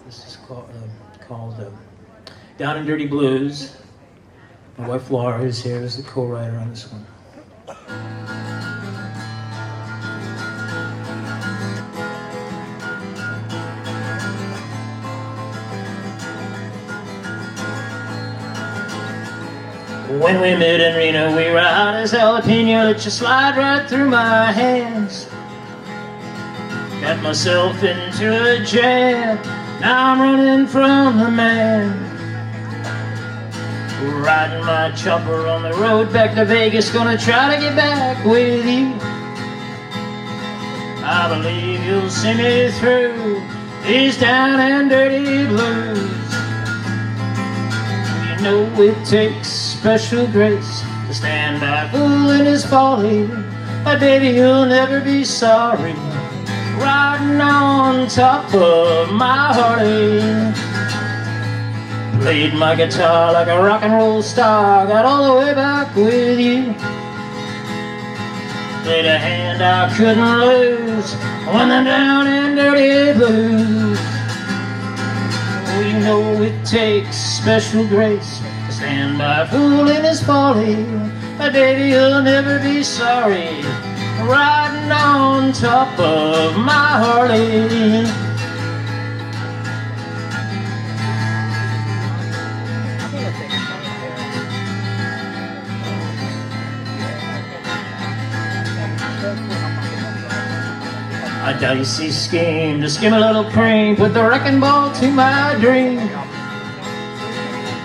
this is called Down and Dirty Blues. My wife Laura is here as the co-writer on this one. When we met in Reno, we were hot as jalapeno. Let you slide right through my hands. Got myself into a jam. Now I'm running from the man. Riding my chopper on the road back to Vegas. Gonna try to get back with you. I believe you'll see me through these down and dirty blues. You know it takes special grace to stand by a fool in his folly. But baby, you'll never be sorry riding on top of my Harley. Played my guitar like a rock and roll star. Got all the way back with you. Played a hand I couldn't lose on the down and dirty blues. Oh, you know it takes special grace to stand by a fool in his folly. But baby, you'll never be sorry riding on top of my Harley. A dicey scheme to skim a little cream, put the wrecking ball to my dream.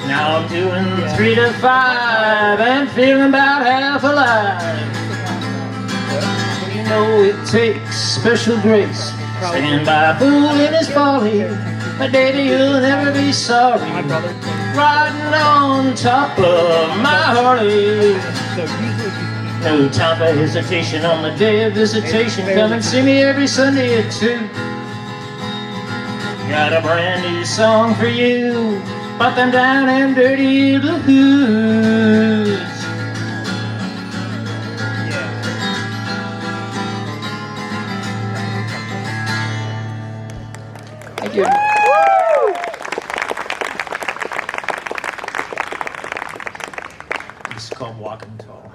Now I'm doing 3 to 5 and feeling about half alive. You know it takes special grace, stand by a fool in his folly. But baby, you'll never be sorry riding on top of my Harley. No time for hesitation on the day of visitation. Come and see me every Sunday at 2. Got a brand new song for you about them down and dirty blues. Thank you. This is called Walking Tall.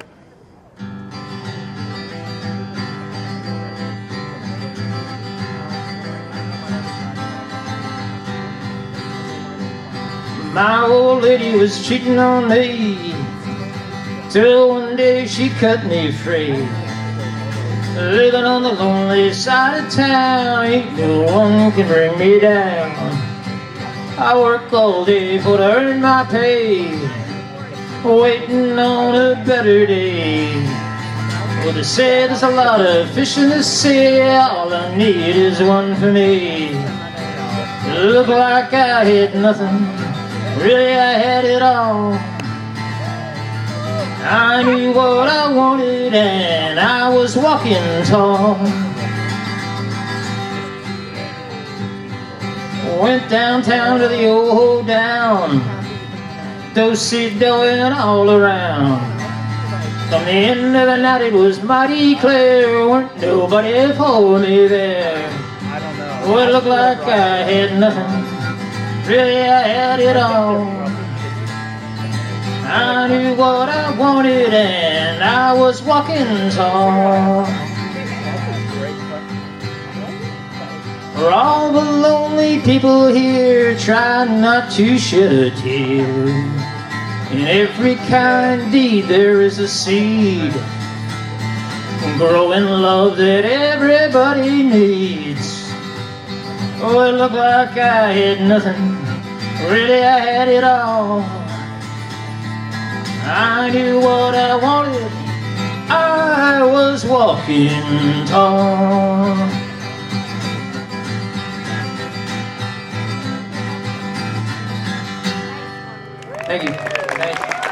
My old lady was cheating on me till one day she cut me free. Living on the lonely side of town, ain't no one can bring me down. I work all day for to earn my pay, waiting on a better day. Well, they say there's a lot of fish in the sea, all I need is one for me. Look like I had nothing, really I had it all. I knew what I wanted and I was walking tall. Went downtown to the old hold down, do-si-doing all around. From the end of the night it was mighty clear, weren't nobody for me there. Well, it looked like I had nothing, really I had it all. I knew what I wanted and I was walking tall. For all the lonely people here, try not to shed a tear. In every kind deed there is a seed, growing love that everybody needs. Oh, it looked like I had nothing, really I had it all. I knew what I wanted, I was walking tall. Thank you.